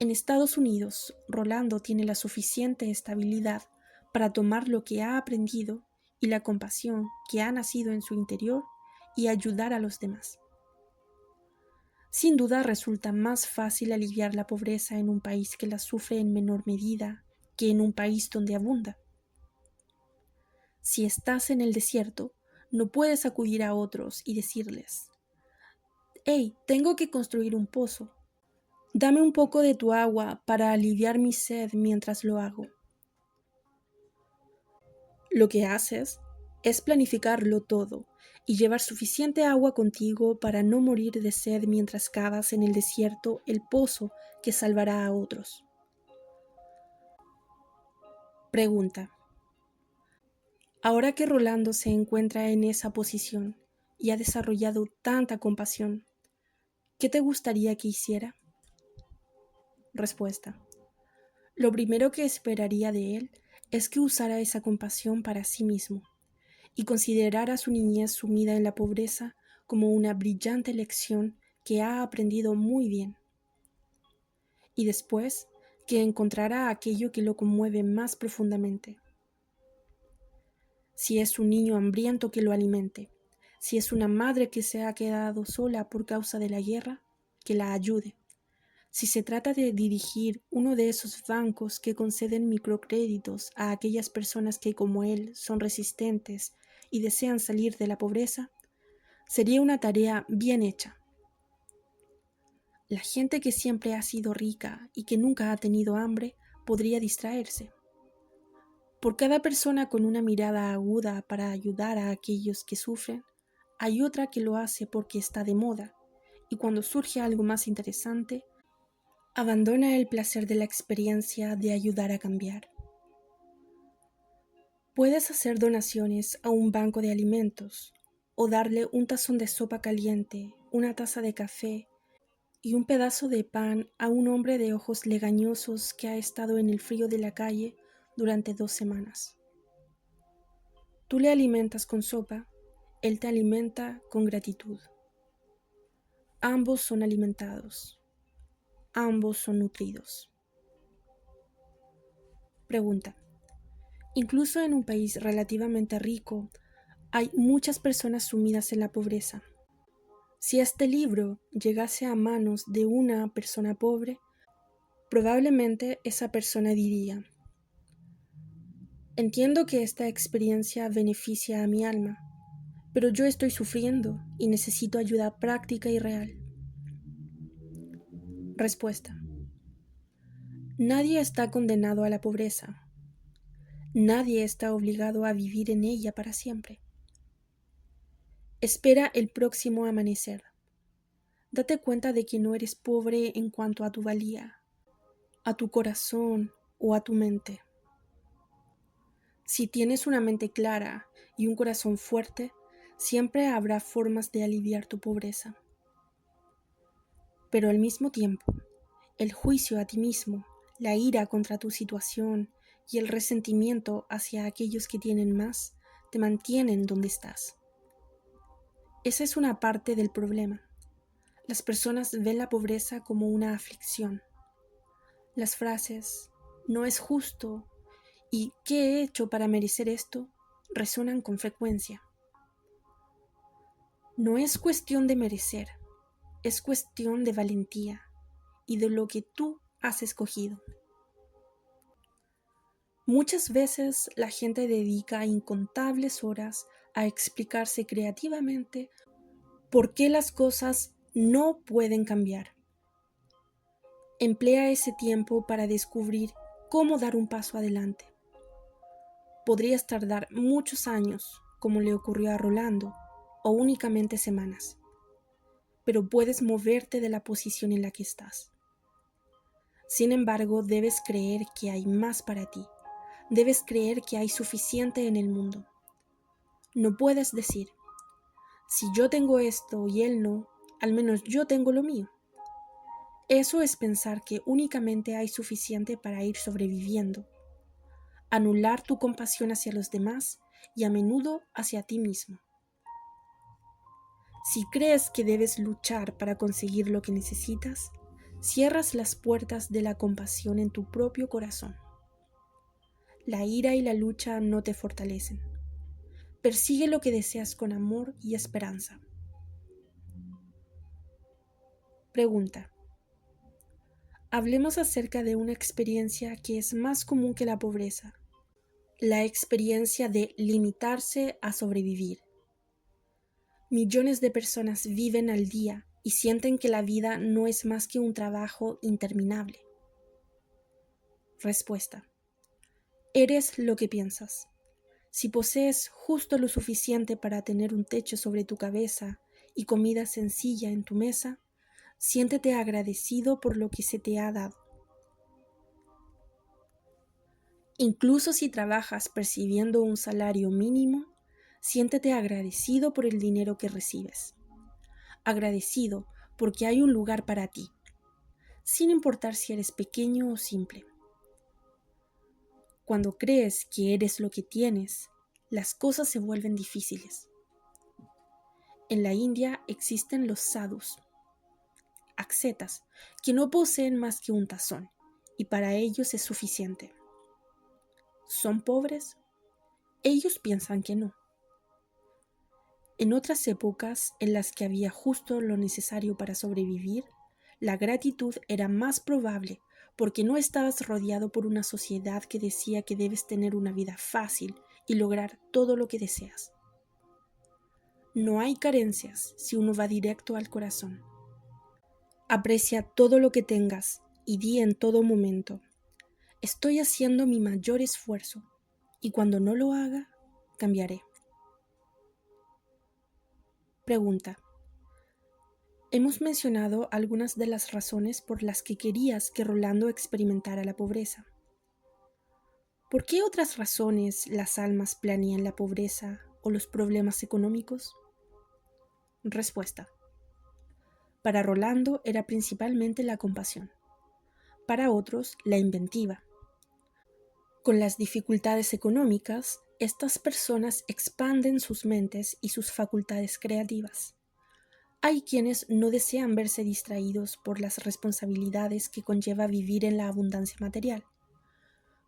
En Estados Unidos, Rolando tiene la suficiente estabilidad para tomar lo que ha aprendido y la compasión que ha nacido en su interior y ayudar a los demás. Sin duda resulta más fácil aliviar la pobreza en un país que la sufre en menor medida que en un país donde abunda. Si estás en el desierto, no puedes acudir a otros y decirles: «Hey, tengo que construir un pozo. Dame un poco de tu agua para aliviar mi sed mientras lo hago». Lo que haces es planificarlo todo y llevar suficiente agua contigo para no morir de sed mientras cavas en el desierto el pozo que salvará a otros. Pregunta. Ahora que Rolando se encuentra en esa posición y ha desarrollado tanta compasión, ¿qué te gustaría que hiciera? Respuesta. Lo primero que esperaría de él es que usara esa compasión para sí mismo y considerara su niñez sumida en la pobreza como una brillante lección que ha aprendido muy bien. Y después, que encontrará aquello que lo conmueve más profundamente. Si es un niño hambriento, que lo alimente. Si es una madre que se ha quedado sola por causa de la guerra, que la ayude. Si se trata de dirigir uno de esos bancos que conceden microcréditos a aquellas personas que, como él, son resistentes y desean salir de la pobreza, sería una tarea bien hecha. La gente que siempre ha sido rica y que nunca ha tenido hambre podría distraerse. Por cada persona con una mirada aguda para ayudar a aquellos que sufren, hay otra que lo hace porque está de moda, y cuando surge algo más interesante, abandona el placer de la experiencia de ayudar a cambiar. Puedes hacer donaciones a un banco de alimentos, o darle un tazón de sopa caliente, una taza de café y un pedazo de pan a un hombre de ojos legañosos que ha estado en el frío de la calle durante 2 semanas. Tú le alimentas con sopa, él te alimenta con gratitud. Ambos son alimentados, ambos son nutridos. Pregunta. Incluso en un país relativamente rico, hay muchas personas sumidas en la pobreza. Si este libro llegase a manos de una persona pobre, probablemente esa persona diría: «Entiendo que esta experiencia beneficia a mi alma, pero yo estoy sufriendo y necesito ayuda práctica y real». Respuesta. Nadie está condenado a la pobreza. Nadie está obligado a vivir en ella para siempre. Espera el próximo amanecer. Date cuenta de que no eres pobre en cuanto a tu valía, a tu corazón o a tu mente. Si tienes una mente clara y un corazón fuerte, siempre habrá formas de aliviar tu pobreza. Pero al mismo tiempo, el juicio a ti mismo, la ira contra tu situación y el resentimiento hacia aquellos que tienen más te mantienen donde estás. Esa es una parte del problema. Las personas ven la pobreza como una aflicción. Las frases «no es justo» ¿Y qué he hecho para merecer esto? Resuenan con frecuencia. No es cuestión de merecer, es cuestión de valentía y de lo que tú has escogido. Muchas veces la gente dedica incontables horas a explicarse creativamente por qué las cosas no pueden cambiar. Emplea ese tiempo para descubrir cómo dar un paso adelante. Podrías tardar muchos años, como le ocurrió a Rolando, o únicamente semanas, pero puedes moverte de la posición en la que estás. Sin embargo, debes creer que hay más para ti. Debes creer que hay suficiente en el mundo. No puedes decir, si yo tengo esto y él no, al menos yo tengo lo mío. Eso es pensar que únicamente hay suficiente para ir sobreviviendo. Anular tu compasión hacia los demás y a menudo hacia ti mismo. Si crees que debes luchar para conseguir lo que necesitas, cierras las puertas de la compasión en tu propio corazón. La ira y la lucha no te fortalecen. Persigue lo que deseas con amor y esperanza. Pregunta. Hablemos acerca de una experiencia que es más común que la pobreza. La experiencia de limitarse a sobrevivir. Millones de personas viven al día y sienten que la vida no es más que un trabajo interminable. Respuesta. Eres lo que piensas. Si posees justo lo suficiente para tener un techo sobre tu cabeza y comida sencilla en tu mesa, siéntete agradecido por lo que se te ha dado. Incluso si trabajas percibiendo un salario mínimo, siéntete agradecido por el dinero que recibes. Agradecido porque hay un lugar para ti, sin importar si eres pequeño o simple. Cuando crees que eres lo que tienes, las cosas se vuelven difíciles. En la India existen los sadhus, ascetas, que no poseen más que un tazón, y para ellos es suficiente. ¿Son pobres? Ellos piensan que no. En otras épocas en las que había justo lo necesario para sobrevivir, la gratitud era más probable porque no estabas rodeado por una sociedad que decía que debes tener una vida fácil y lograr todo lo que deseas. No hay carencias si uno va directo al corazón. Aprecia todo lo que tengas y di en todo momento: estoy haciendo mi mayor esfuerzo y cuando no lo haga, cambiaré. Pregunta. Hemos mencionado algunas de las razones por las que querías que Rolando experimentara la pobreza. ¿Por qué otras razones las almas planean la pobreza o los problemas económicos? Respuesta. Para Rolando era principalmente la compasión. Para otros, la inventiva. Con las dificultades económicas, estas personas expanden sus mentes y sus facultades creativas. Hay quienes no desean verse distraídos por las responsabilidades que conlleva vivir en la abundancia material.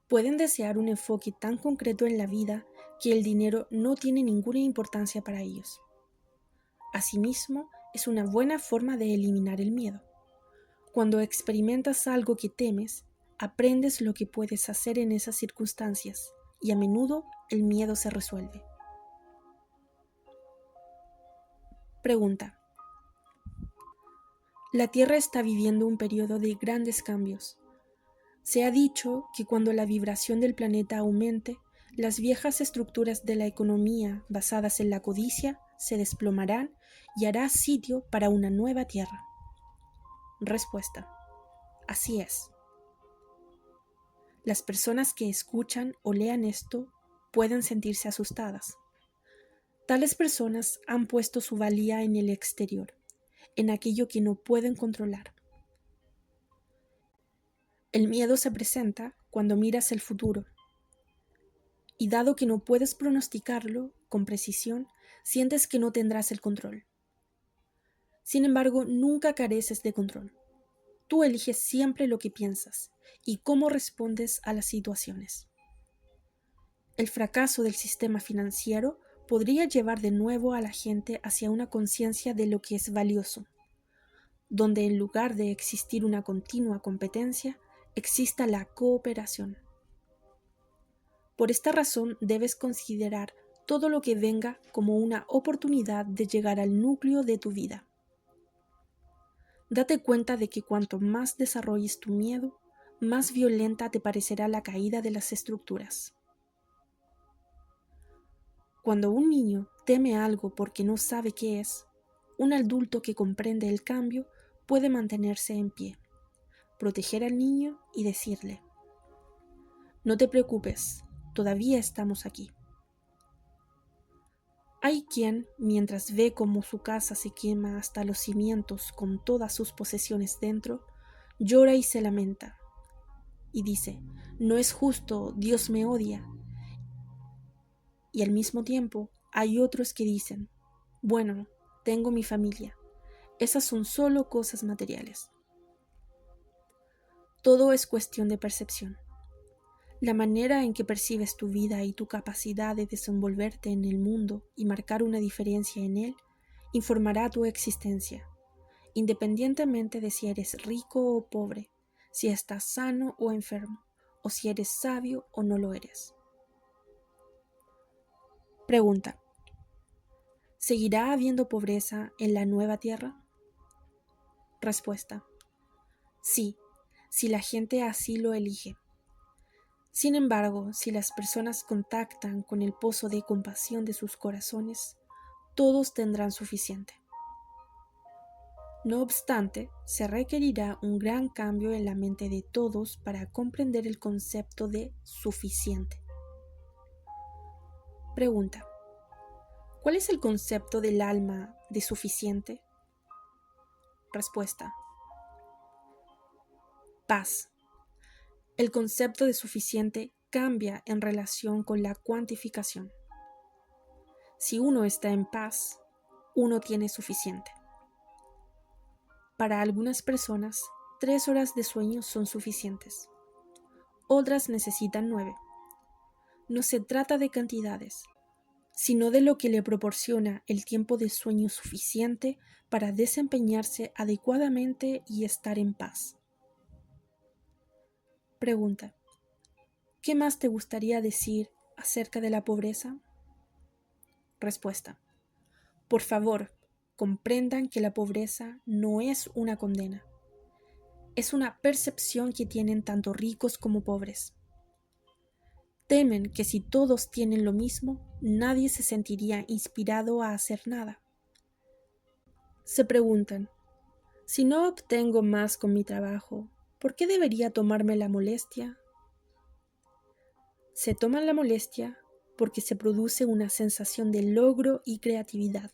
Pueden desear un enfoque tan concreto en la vida que el dinero no tiene ninguna importancia para ellos. Asimismo, es una buena forma de eliminar el miedo. Cuando experimentas algo que temes, aprendes lo que puedes hacer en esas circunstancias y a menudo el miedo se resuelve. Pregunta. La Tierra está viviendo un periodo de grandes cambios. Se ha dicho que cuando la vibración del planeta aumente, las viejas estructuras de la economía basadas en la codicia se desplomarán y hará sitio para una nueva Tierra. Respuesta. Así es. Las personas que escuchan o lean esto pueden sentirse asustadas. Tales personas han puesto su valía en el exterior, en aquello que no pueden controlar. El miedo se presenta cuando miras el futuro, y dado que no puedes pronosticarlo con precisión, sientes que no tendrás el control. Sin embargo, nunca careces de control. Tú eliges siempre lo que piensas y cómo respondes a las situaciones. El fracaso del sistema financiero podría llevar de nuevo a la gente hacia una conciencia de lo que es valioso, donde en lugar de existir una continua competencia, exista la cooperación. Por esta razón debes considerar todo lo que venga como una oportunidad de llegar al núcleo de tu vida. Date cuenta de que cuanto más desarrolles tu miedo, más violenta te parecerá la caída de las estructuras. Cuando un niño teme algo porque no sabe qué es, un adulto que comprende el cambio puede mantenerse en pie, proteger al niño y decirle: no te preocupes, todavía estamos aquí. Hay quien, mientras ve cómo su casa se quema hasta los cimientos con todas sus posesiones dentro, llora y se lamenta, y dice: no es justo, Dios me odia. Y al mismo tiempo hay otros que dicen: bueno, tengo mi familia, esas son solo cosas materiales. Todo es cuestión de percepción. La manera en que percibes tu vida y tu capacidad de desenvolverte en el mundo y marcar una diferencia en él informará tu existencia, independientemente de si eres rico o pobre, si estás sano o enfermo, o si eres sabio o no lo eres. Pregunta: ¿seguirá habiendo pobreza en la nueva tierra? Respuesta: sí, si la gente así lo elige. Sin embargo, si las personas contactan con el pozo de compasión de sus corazones, todos tendrán suficiente. No obstante, se requerirá un gran cambio en la mente de todos para comprender el concepto de suficiente. Pregunta: ¿cuál es el concepto del alma de suficiente? Respuesta: paz. El concepto de suficiente cambia en relación con la cuantificación. Si uno está en paz, uno tiene suficiente. Para algunas personas, 3 horas de sueño son suficientes. Otras necesitan 9. No se trata de cantidades, sino de lo que le proporciona el tiempo de sueño suficiente para desempeñarse adecuadamente y estar en paz. Pregunta: ¿qué más te gustaría decir acerca de la pobreza? Respuesta: por favor, comprendan que la pobreza no es una condena. Es una percepción que tienen tanto ricos como pobres. Temen que si todos tienen lo mismo, nadie se sentiría inspirado a hacer nada. Se preguntan: si no obtengo más con mi trabajo, ¿por qué debería tomarme la molestia? Se toman la molestia porque se produce una sensación de logro y creatividad.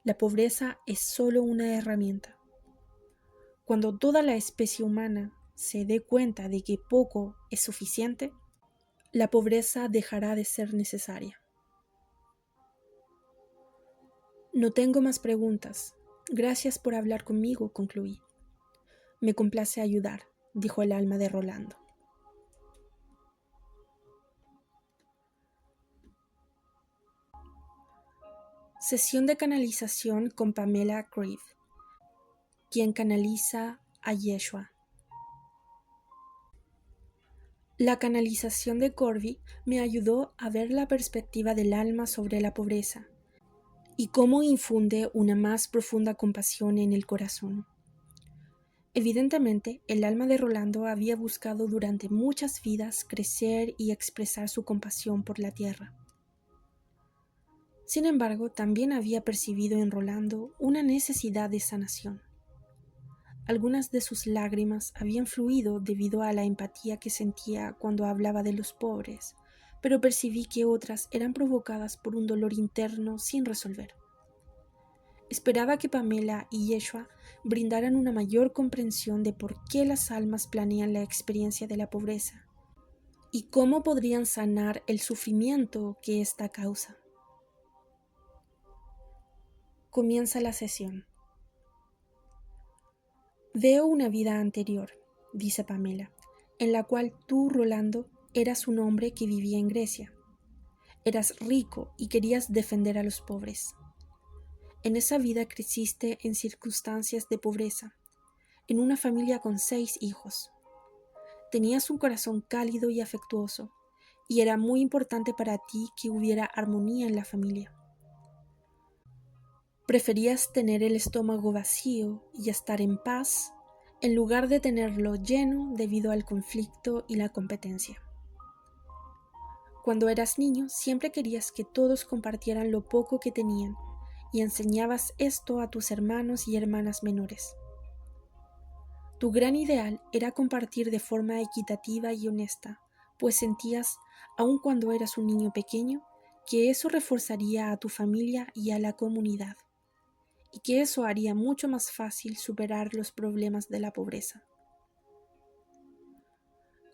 La pobreza es solo una herramienta. Cuando toda la especie humana se dé cuenta de que poco es suficiente, la pobreza dejará de ser necesaria. No tengo más preguntas. Gracias por hablar conmigo, concluí. Me complace ayudar, dijo el alma de Rolando. Sesión de canalización con Pamela Grieve, quien canaliza a Yeshua. La canalización de Corby me ayudó a ver la perspectiva del alma sobre la pobreza y cómo infunde una más profunda compasión en el corazón. Evidentemente, el alma de Rolando había buscado durante muchas vidas crecer y expresar su compasión por la tierra. Sin embargo, también había percibido en Rolando una necesidad de sanación. Algunas de sus lágrimas habían fluido debido a la empatía que sentía cuando hablaba de los pobres, pero percibí que otras eran provocadas por un dolor interno sin resolver. Esperaba que Pamela y Yeshua brindaran una mayor comprensión de por qué las almas planean la experiencia de la pobreza y cómo podrían sanar el sufrimiento que ésta causa. Comienza la sesión. Veo una vida anterior, dice Pamela, en la cual tú, Rolando, Eras un hombre que vivía en Grecia. Eras rico y querías defender a los pobres. En esa vida creciste en circunstancias de pobreza, en una familia con 6 hijos. Tenías un corazón cálido y afectuoso, y era muy importante para ti que hubiera armonía en la familia. Preferías tener el estómago vacío y estar en paz, en lugar de tenerlo lleno debido al conflicto y la competencia. Cuando eras niño, siempre querías que todos compartieran lo poco que tenían, y enseñabas esto a tus hermanos y hermanas menores. Tu gran ideal era compartir de forma equitativa y honesta, pues sentías, aun cuando eras un niño pequeño, que eso reforzaría a tu familia y a la comunidad, y que eso haría mucho más fácil superar los problemas de la pobreza.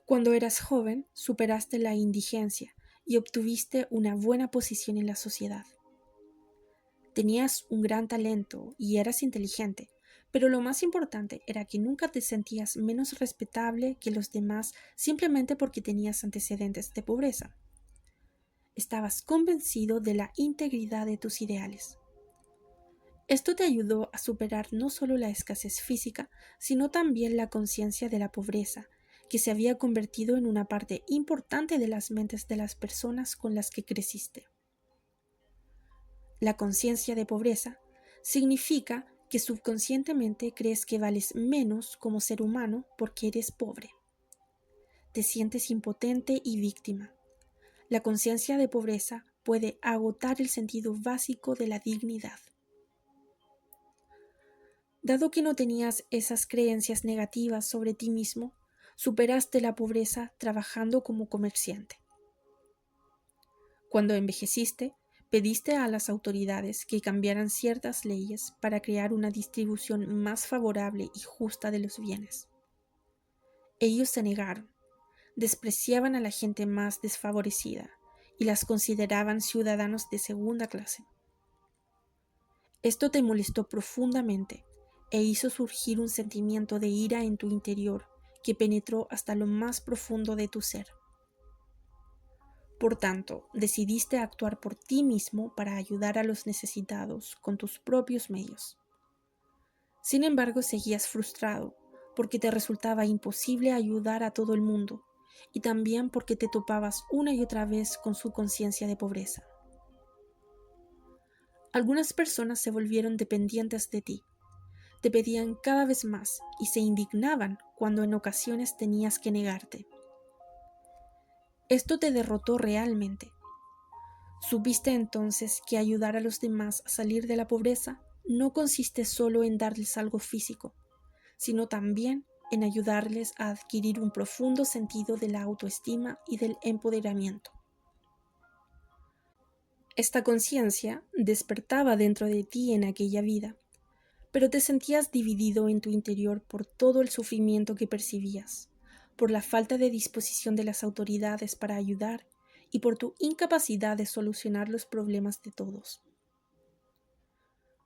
Cuando eras joven, superaste la indigencia y obtuviste una buena posición en la sociedad. Tenías un gran talento y eras inteligente, pero lo más importante era que nunca te sentías menos respetable que los demás simplemente porque tenías antecedentes de pobreza. Estabas convencido de la integridad de tus ideales. Esto te ayudó a superar no solo la escasez física, sino también la conciencia de la pobreza, que se había convertido en una parte importante de las mentes de las personas con las que creciste. La conciencia de pobreza significa que subconscientemente crees que vales menos como ser humano porque eres pobre. Te sientes impotente y víctima. La conciencia de pobreza puede agotar el sentido básico de la dignidad. Dado que no tenías esas creencias negativas sobre ti mismo, superaste la pobreza trabajando como comerciante. Cuando envejeciste, pediste a las autoridades que cambiaran ciertas leyes para crear una distribución más favorable y justa de los bienes. Ellos se negaron, despreciaban a la gente más desfavorecida y las consideraban ciudadanos de segunda clase. Esto te molestó profundamente e hizo surgir un sentimiento de ira en tu interior que penetró hasta lo más profundo de tu ser. Por tanto, decidiste actuar por ti mismo para ayudar a los necesitados con tus propios medios. Sin embargo, seguías frustrado porque te resultaba imposible ayudar a todo el mundo y también porque te topabas una y otra vez con su conciencia de pobreza. Algunas personas se volvieron dependientes de ti. Te pedían cada vez más y se indignaban cuando en ocasiones tenías que negarte. Esto te derrotó realmente. Supiste entonces que ayudar a los demás a salir de la pobreza no consiste solo en darles algo físico, sino también en ayudarles a adquirir un profundo sentido de la autoestima y del empoderamiento. Esta conciencia despertaba dentro de ti en aquella vida, pero te sentías dividido en tu interior por todo el sufrimiento que percibías, por la falta de disposición de las autoridades para ayudar y por tu incapacidad de solucionar los problemas de todos.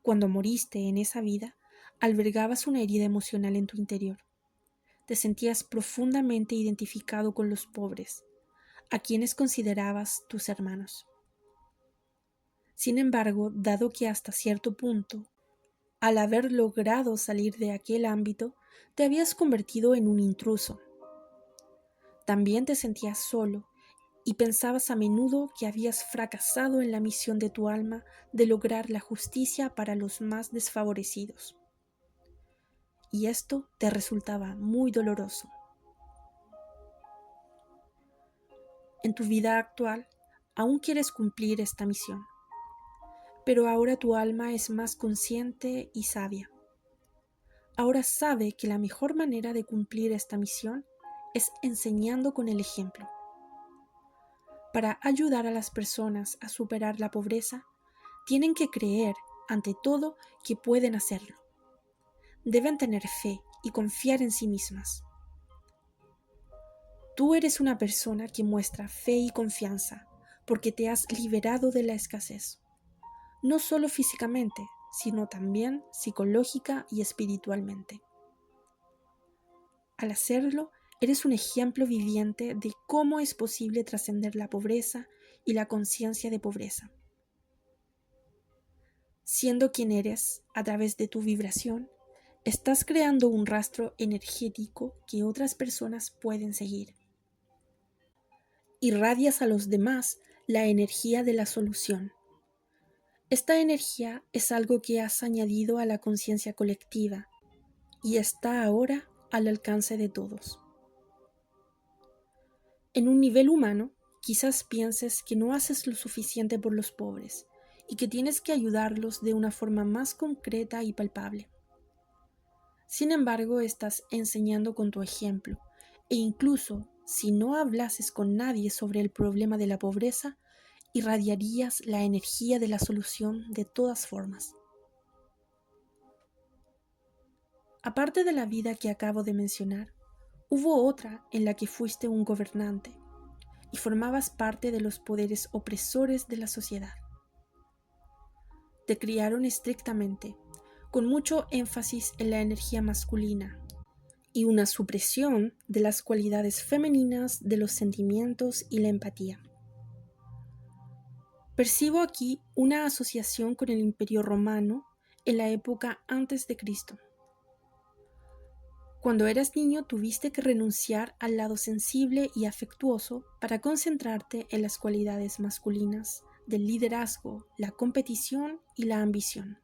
Cuando moriste en esa vida, albergabas una herida emocional en tu interior. Te sentías profundamente identificado con los pobres, a quienes considerabas tus hermanos. Sin embargo, dado que hasta cierto punto, al haber logrado salir de aquel ámbito, te habías convertido en un intruso. También te sentías solo y pensabas a menudo que habías fracasado en la misión de tu alma de lograr la justicia para los más desfavorecidos. Y esto te resultaba muy doloroso. En tu vida actual, aún quieres cumplir esta misión, pero ahora tu alma es más consciente y sabia. Ahora sabe que la mejor manera de cumplir esta misión es enseñando con el ejemplo. Para ayudar a las personas a superar la pobreza, tienen que creer, ante todo, que pueden hacerlo. Deben tener fe y confiar en sí mismas. Tú eres una persona que muestra fe y confianza porque te has liberado de la escasez, no solo físicamente, sino también psicológica y espiritualmente. Al hacerlo, Eres un ejemplo viviente de cómo es posible trascender la pobreza y la conciencia de pobreza. Siendo quien eres a través de tu vibración, estás creando un rastro energético que otras personas pueden seguir. Irradias a los demás la energía de la solución. Esta energía es algo que has añadido a la conciencia colectiva y está ahora al alcance de todos. En un nivel humano, quizás pienses que no haces lo suficiente por los pobres y que tienes que ayudarlos de una forma más concreta y palpable. Sin embargo, estás enseñando con tu ejemplo, e incluso si no hablases con nadie sobre el problema de la pobreza, irradiarías la energía de la solución de todas formas. Aparte de la vida que acabo de mencionar, hubo otra en la que fuiste un gobernante y formabas parte de los poderes opresores de la sociedad. Te criaron estrictamente, con mucho énfasis en la energía masculina y una supresión de las cualidades femeninas de los sentimientos y la empatía. Percibo aquí una asociación con el Imperio Romano en la época antes de Cristo. Cuando eras niño tuviste que renunciar al lado sensible y afectuoso para concentrarte en las cualidades masculinas del liderazgo, la competición y la ambición.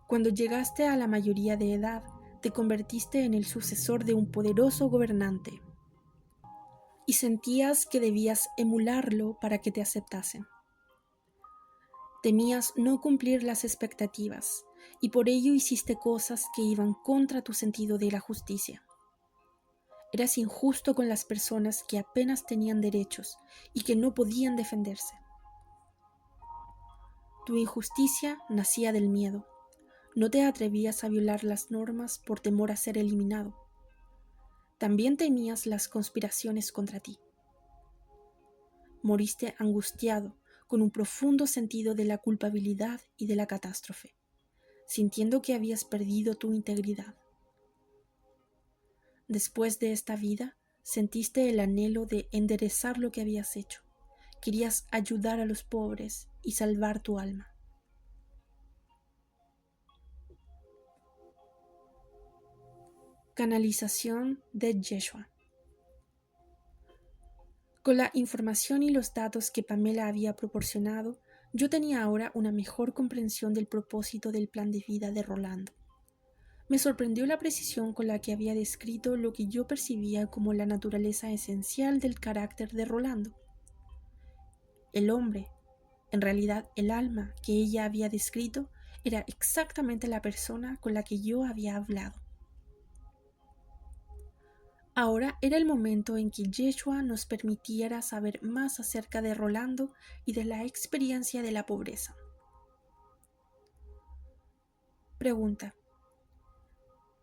Cuando llegaste a la mayoría de edad, te convertiste en el sucesor de un poderoso gobernante y sentías que debías emularlo para que te aceptasen. Temías no cumplir las expectativas y por ello hiciste cosas que iban contra tu sentido de la justicia. Eras injusto con las personas que apenas tenían derechos y que no podían defenderse. Tu injusticia nacía del miedo. No te atrevías a violar las normas por temor a ser eliminado. También temías las conspiraciones contra ti. Moriste angustiado, con un profundo sentido de la culpabilidad y de la catástrofe, sintiendo que habías perdido tu integridad. Después de esta vida, sentiste el anhelo de enderezar lo que habías hecho. Querías ayudar a los pobres y salvar tu alma. Canalización de Yeshua. Con la información y los datos que Pamela había proporcionado, yo tenía ahora una mejor comprensión del propósito del plan de vida de Rolando. Me sorprendió la precisión con la que había descrito lo que yo percibía como la naturaleza esencial del carácter de Rolando. El hombre, en realidad el alma que ella había descrito, era exactamente la persona con la que yo había hablado. Ahora era el momento en que Yeshua nos permitiera saber más acerca de Rolando y de la experiencia de la pobreza. Pregunta.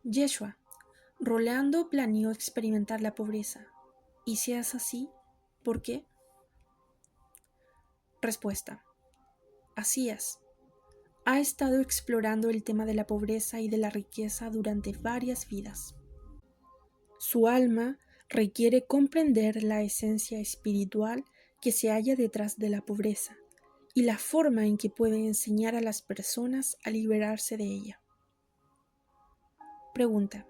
Yeshua, Rolando planeó experimentar la pobreza. ¿Y si es así, por qué? Respuesta. Así es. Ha estado explorando el tema de la pobreza y de la riqueza durante varias vidas. Su alma requiere comprender la esencia espiritual que se halla detrás de la pobreza y la forma en que puede enseñar a las personas a liberarse de ella. Pregunta.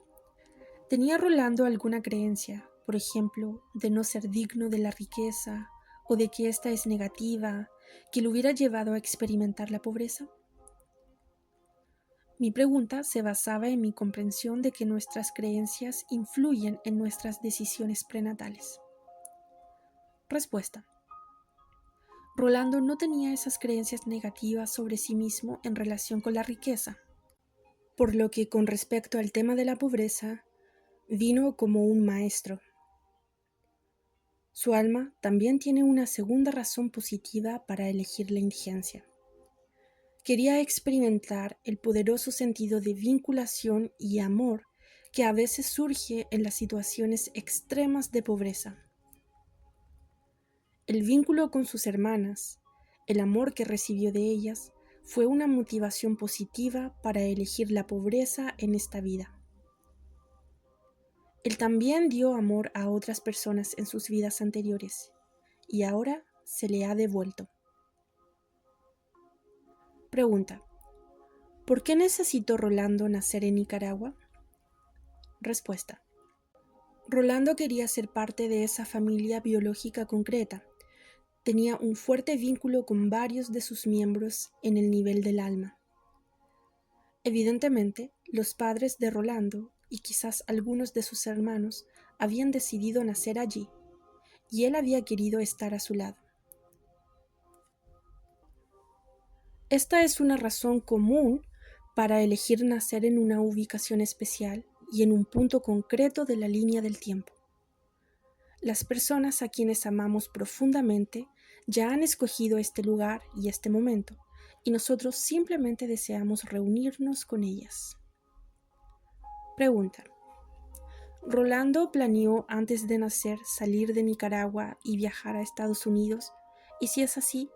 ¿Tenía Rolando alguna creencia, por ejemplo, de no ser digno de la riqueza o de que ésta es negativa, que lo hubiera llevado a experimentar la pobreza? Mi pregunta se basaba en mi comprensión de que nuestras creencias influyen en nuestras decisiones prenatales. Respuesta. Rolando no tenía esas creencias negativas sobre sí mismo en relación con la riqueza, por lo que con respecto al tema de la pobreza, vino como un maestro. Su alma también tiene una segunda razón positiva para elegir la indigencia. Quería experimentar el poderoso sentido de vinculación y amor que a veces surge en las situaciones extremas de pobreza. El vínculo con sus hermanas, el amor que recibió de ellas, fue una motivación positiva para elegir la pobreza en esta vida. Él también dio amor a otras personas en sus vidas anteriores, y ahora se le ha devuelto. Pregunta: ¿por qué necesitó Rolando nacer en Nicaragua? Respuesta: Rolando quería ser parte de esa familia biológica concreta. Tenía un fuerte vínculo con varios de sus miembros en el nivel del alma. Evidentemente, los padres de Rolando y quizás algunos de sus hermanos habían decidido nacer allí, y él había querido estar a su lado. Esta es una razón común para elegir nacer en una ubicación especial y en un punto concreto de la línea del tiempo. Las personas a quienes amamos profundamente ya han escogido este lugar y este momento, y nosotros simplemente deseamos reunirnos con ellas. Pregunta: ¿Rolando planeó antes de nacer salir de Nicaragua y viajar a Estados Unidos? Y si es así,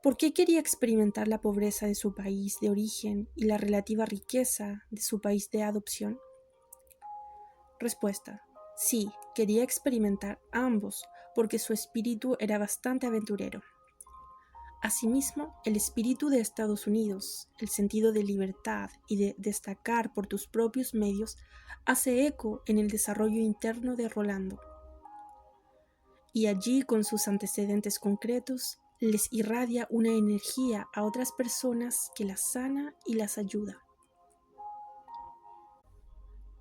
¿por qué quería experimentar la pobreza de su país de origen y la relativa riqueza de su país de adopción? Respuesta: sí, quería experimentar ambos porque su espíritu era bastante aventurero. Asimismo, el espíritu de Estados Unidos, el sentido de libertad y de destacar por tus propios medios, hace eco en el desarrollo interno de Rolando. Y allí, con sus antecedentes concretos, les irradia una energía a otras personas que las sana y las ayuda.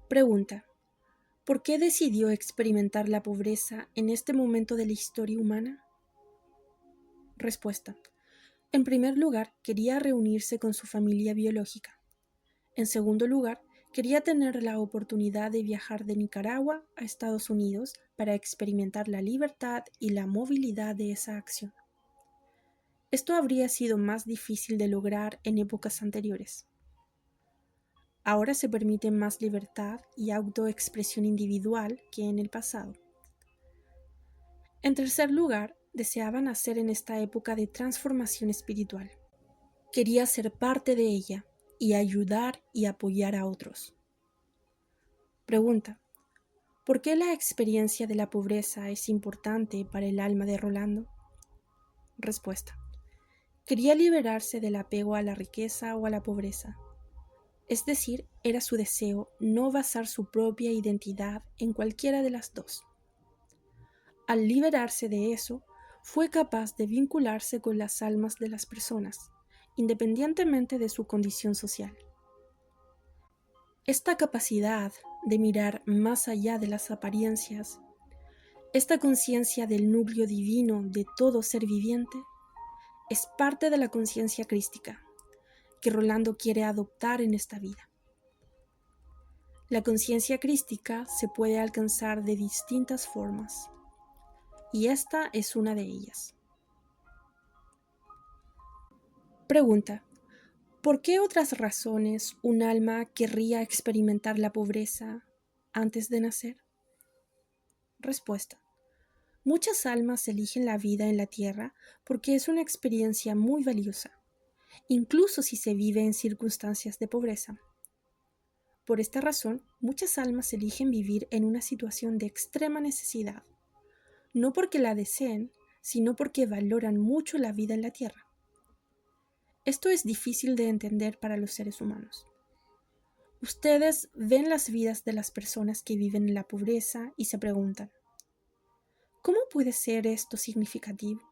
Pregunta: ¿por qué decidió experimentar la pobreza en este momento de la historia humana? Respuesta: en primer lugar, quería reunirse con su familia biológica. En segundo lugar, quería tener la oportunidad de viajar de Nicaragua a Estados Unidos para experimentar la libertad y la movilidad de esa acción. Esto habría sido más difícil de lograr en épocas anteriores. Ahora se permite más libertad y autoexpresión individual que en el pasado. En tercer lugar, deseaba nacer en esta época de transformación espiritual. Quería ser parte de ella y ayudar y apoyar a otros. Pregunta: ¿por qué la experiencia de la pobreza es importante para el alma de Rolando? Respuesta: quería liberarse del apego a la riqueza o a la pobreza. Es decir, era su deseo no basar su propia identidad en cualquiera de las dos. Al liberarse de eso, fue capaz de vincularse con las almas de las personas, independientemente de su condición social. Esta capacidad de mirar más allá de las apariencias, esta conciencia del núcleo divino de todo ser viviente, es parte de la conciencia crística que Rolando quiere adoptar en esta vida. La conciencia crística se puede alcanzar de distintas formas, y esta es una de ellas. Pregunta: ¿por qué otras razones un alma querría experimentar la pobreza antes de nacer? Respuesta: muchas almas eligen la vida en la tierra porque es una experiencia muy valiosa, incluso si se vive en circunstancias de pobreza. Por esta razón, muchas almas eligen vivir en una situación de extrema necesidad, no porque la deseen, sino porque valoran mucho la vida en la tierra. Esto es difícil de entender para los seres humanos. Ustedes ven las vidas de las personas que viven en la pobreza y se preguntan: ¿cómo puede ser esto significativo?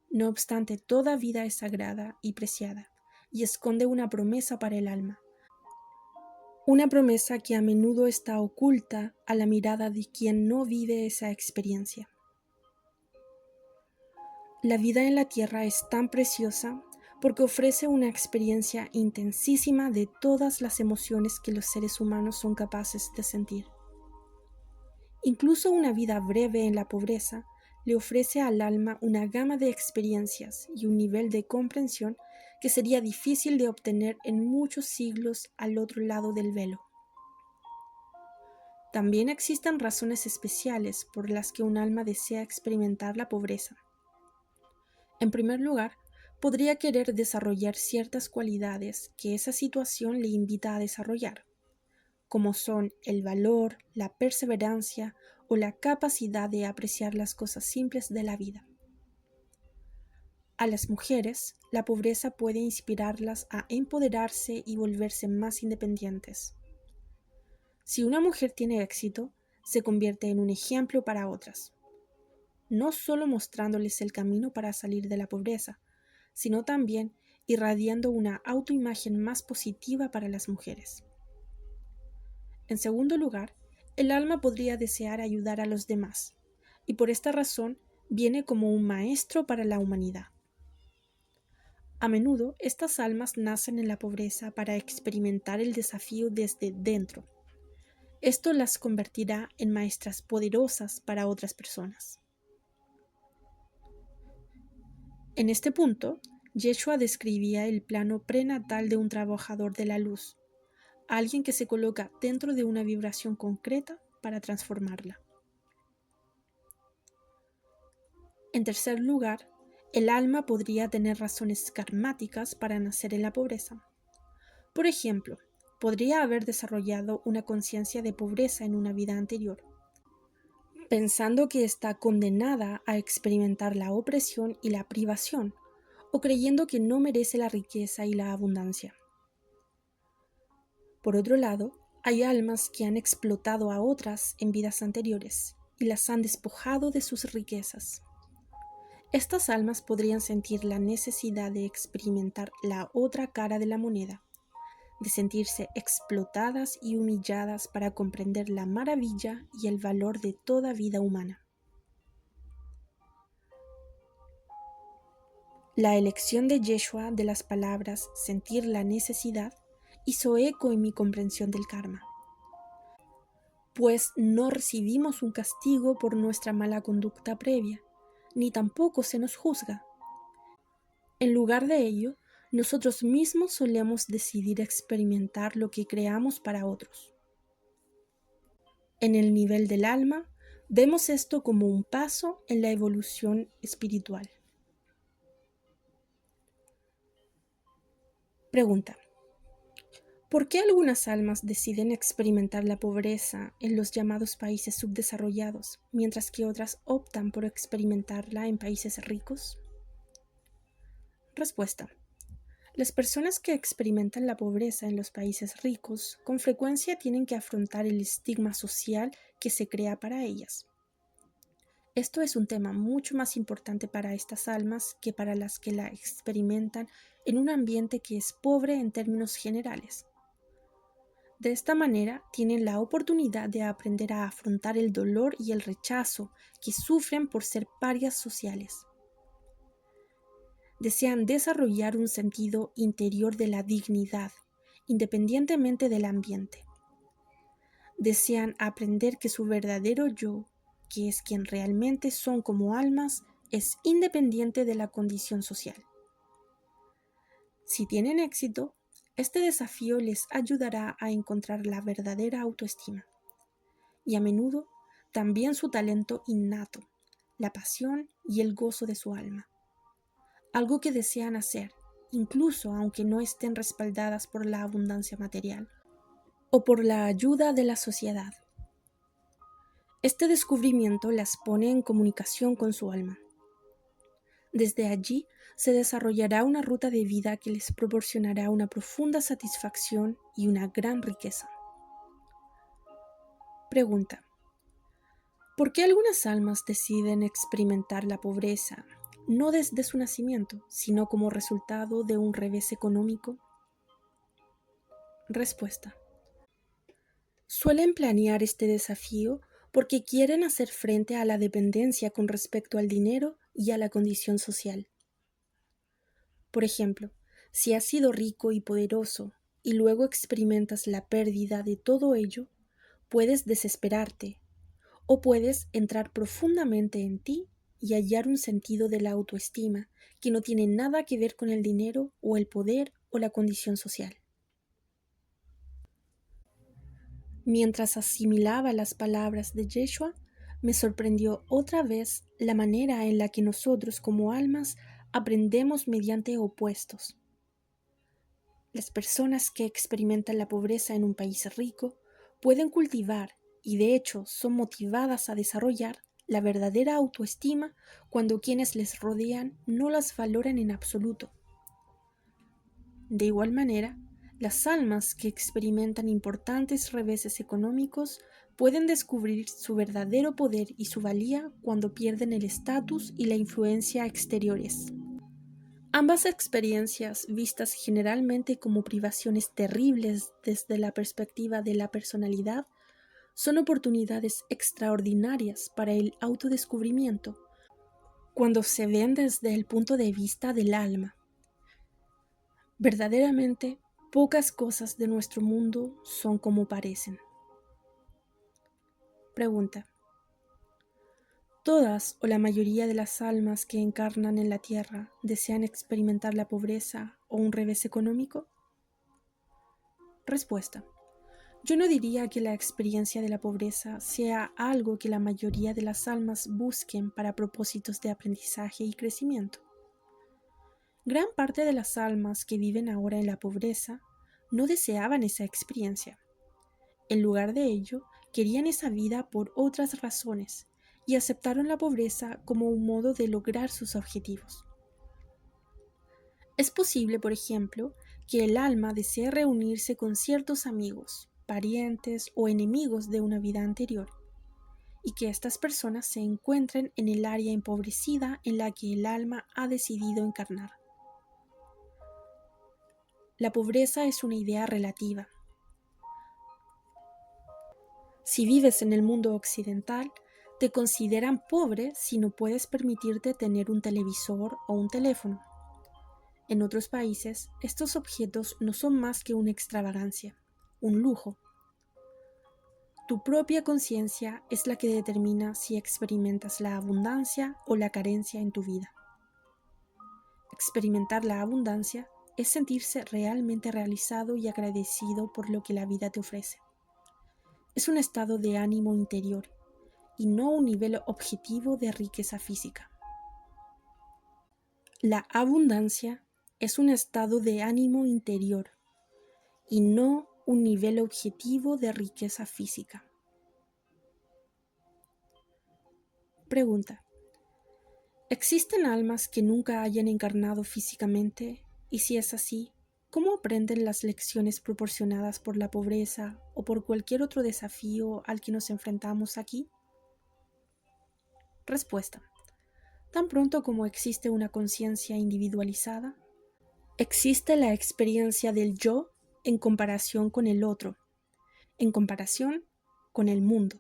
No obstante, toda vida es sagrada y preciada, y esconde una promesa para el alma. Una promesa que a menudo está oculta a la mirada de quien no vive esa experiencia. La vida en la tierra es tan preciosa porque ofrece una experiencia intensísima de todas las emociones que los seres humanos son capaces de sentir. Incluso una vida breve en la pobreza le ofrece al alma una gama de experiencias y un nivel de comprensión que sería difícil de obtener en muchos siglos al otro lado del velo. También existen razones especiales por las que un alma desea experimentar la pobreza. En primer lugar, podría querer desarrollar ciertas cualidades que esa situación le invita a desarrollar. como son el valor, la perseverancia o la capacidad de apreciar las cosas simples de la vida. A las mujeres, la pobreza puede inspirarlas a empoderarse y volverse más independientes. Si una mujer tiene éxito, se convierte en un ejemplo para otras, no solo mostrándoles el camino para salir de la pobreza, sino también irradiando una autoimagen más positiva para las mujeres. En segundo lugar, el alma podría desear ayudar a los demás, y por esta razón viene como un maestro para la humanidad. A menudo, estas almas nacen en la pobreza para experimentar el desafío desde dentro. Esto las convertirá en maestras poderosas para otras personas. En este punto, Yeshua describía el plano prenatal de un trabajador de la luz, alguien que se coloca dentro de una vibración concreta para transformarla. En tercer lugar, el alma podría tener razones karmáticas para nacer en la pobreza. Por ejemplo, podría haber desarrollado una conciencia de pobreza en una vida anterior, pensando que está condenada a experimentar la opresión y la privación, o creyendo que no merece la riqueza y la abundancia. Por otro lado, hay almas que han explotado a otras en vidas anteriores y las han despojado de sus riquezas. Estas almas podrían sentir la necesidad de experimentar la otra cara de la moneda, de sentirse explotadas y humilladas para comprender la maravilla y el valor de toda vida humana. La elección de Yeshua de las palabras sentir la necesidad hizo eco en mi comprensión del karma, pues no recibimos un castigo por nuestra mala conducta previa, ni tampoco se nos juzga. En lugar de ello, nosotros mismos solemos decidir experimentar lo que creamos para otros. En el nivel del alma, vemos esto como un paso en la evolución espiritual. Pregunta: ¿por qué algunas almas deciden experimentar la pobreza en los llamados países subdesarrollados, mientras que otras optan por experimentarla en países ricos? Respuesta: las personas que experimentan la pobreza en los países ricos con frecuencia tienen que afrontar el estigma social que se crea para ellas. Esto es un tema mucho más importante para estas almas que para las que la experimentan en un ambiente que es pobre en términos generales. De esta manera, tienen la oportunidad de aprender a afrontar el dolor y el rechazo que sufren por ser parias sociales. Desean desarrollar un sentido interior de la dignidad, independientemente del ambiente. Desean aprender que su verdadero yo, que es quien realmente son como almas, es independiente de la condición social. Si tienen éxito, este desafío les ayudará a encontrar la verdadera autoestima y a menudo también su talento innato, la pasión y el gozo de su alma, algo que desean hacer, incluso aunque no estén respaldadas por la abundancia material o por la ayuda de la sociedad. Este descubrimiento las pone en comunicación con su alma. Desde allí se desarrollará una ruta de vida que les proporcionará una profunda satisfacción y una gran riqueza. Pregunta: ¿por qué algunas almas deciden experimentar la pobreza, no desde su nacimiento, sino como resultado de un revés económico? Respuesta: suelen planear este desafío porque quieren hacer frente a la dependencia con respecto al dinero y a la condición social. Por ejemplo, si has sido rico y poderoso y luego experimentas la pérdida de todo ello, puedes desesperarte o puedes entrar profundamente en ti y hallar un sentido de la autoestima que no tiene nada que ver con el dinero o el poder o la condición social. Mientras asimilaba las palabras de Yeshua, me sorprendió otra vez la manera en la que nosotros como almas aprendemos mediante opuestos. Las personas que experimentan la pobreza en un país rico pueden cultivar y de hecho son motivadas a desarrollar la verdadera autoestima cuando quienes les rodean no las valoran en absoluto. De igual manera, las almas que experimentan importantes reveses económicos pueden descubrir su verdadero poder y su valía cuando pierden el estatus y la influencia exteriores. Ambas experiencias, vistas generalmente como privaciones terribles desde la perspectiva de la personalidad, son oportunidades extraordinarias para el autodescubrimiento cuando se ven desde el punto de vista del alma. Verdaderamente, pocas cosas de nuestro mundo son como parecen. Pregunta: ¿todas o la mayoría de las almas que encarnan en la Tierra desean experimentar la pobreza o un revés económico? Respuesta: yo no diría que la experiencia de la pobreza sea algo que la mayoría de las almas busquen para propósitos de aprendizaje y crecimiento. Gran parte de las almas que viven ahora en la pobreza no deseaban esa experiencia. En lugar de ello, querían esa vida por otras razones y aceptaron la pobreza como un modo de lograr sus objetivos. Es posible, por ejemplo, que el alma desee reunirse con ciertos amigos, parientes o enemigos de una vida anterior, y que estas personas se encuentren en el área empobrecida en la que el alma ha decidido encarnar. La pobreza es una idea relativa. Si vives en el mundo occidental, te consideran pobre si no puedes permitirte tener un televisor o un teléfono. En otros países, estos objetos no son más que una extravagancia, un lujo. Tu propia conciencia es la que determina si experimentas la abundancia o la carencia en tu vida. Experimentar la abundancia es sentirse realmente realizado y agradecido por lo que la vida te ofrece. Es un estado de ánimo interior y no un nivel objetivo de riqueza física. La abundancia es un estado de ánimo interior y no un nivel objetivo de riqueza física. Pregunta: ¿existen almas que nunca hayan encarnado físicamente? Y si es así, ¿cómo aprenden las lecciones proporcionadas por la pobreza o por cualquier otro desafío al que nos enfrentamos aquí? Respuesta: tan pronto como existe una conciencia individualizada, existe la experiencia del yo en comparación con el otro, en comparación con el mundo.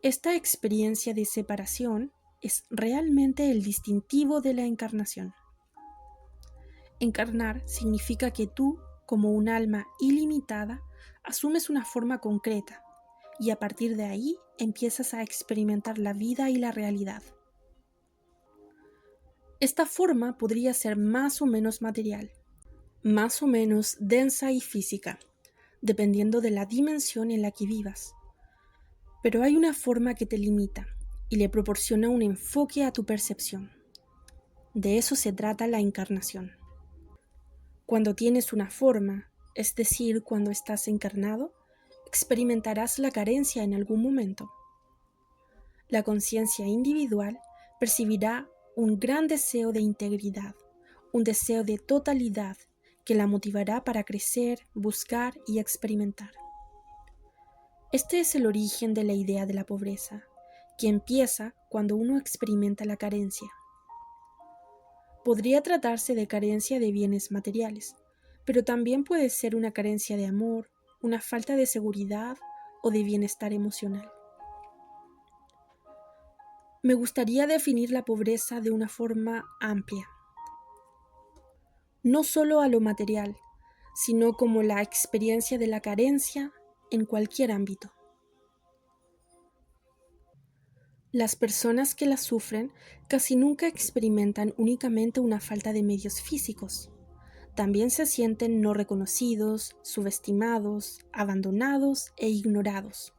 Esta experiencia de separación es realmente el distintivo de la encarnación. Encarnar significa que tú, como un alma ilimitada, asumes una forma concreta y a partir de ahí empiezas a experimentar la vida y la realidad. Esta forma podría ser más o menos material, más o menos densa y física, dependiendo de la dimensión en la que vivas. Pero hay una forma que te limita y le proporciona un enfoque a tu percepción. De eso se trata la encarnación. Cuando tienes una forma, es decir, cuando estás encarnado, experimentarás la carencia en algún momento. La conciencia individual percibirá un gran deseo de integridad, un deseo de totalidad que la motivará para crecer, buscar y experimentar. Este es el origen de la idea de la pobreza, que empieza cuando uno experimenta la carencia. Podría tratarse de carencia de bienes materiales, pero también puede ser una carencia de amor, una falta de seguridad o de bienestar emocional. Me gustaría definir la pobreza de una forma amplia, no solo a lo material, sino como la experiencia de la carencia en cualquier ámbito. Las personas que la sufren casi nunca experimentan únicamente una falta de medios físicos. También se sienten no reconocidos, subestimados, abandonados e ignorados.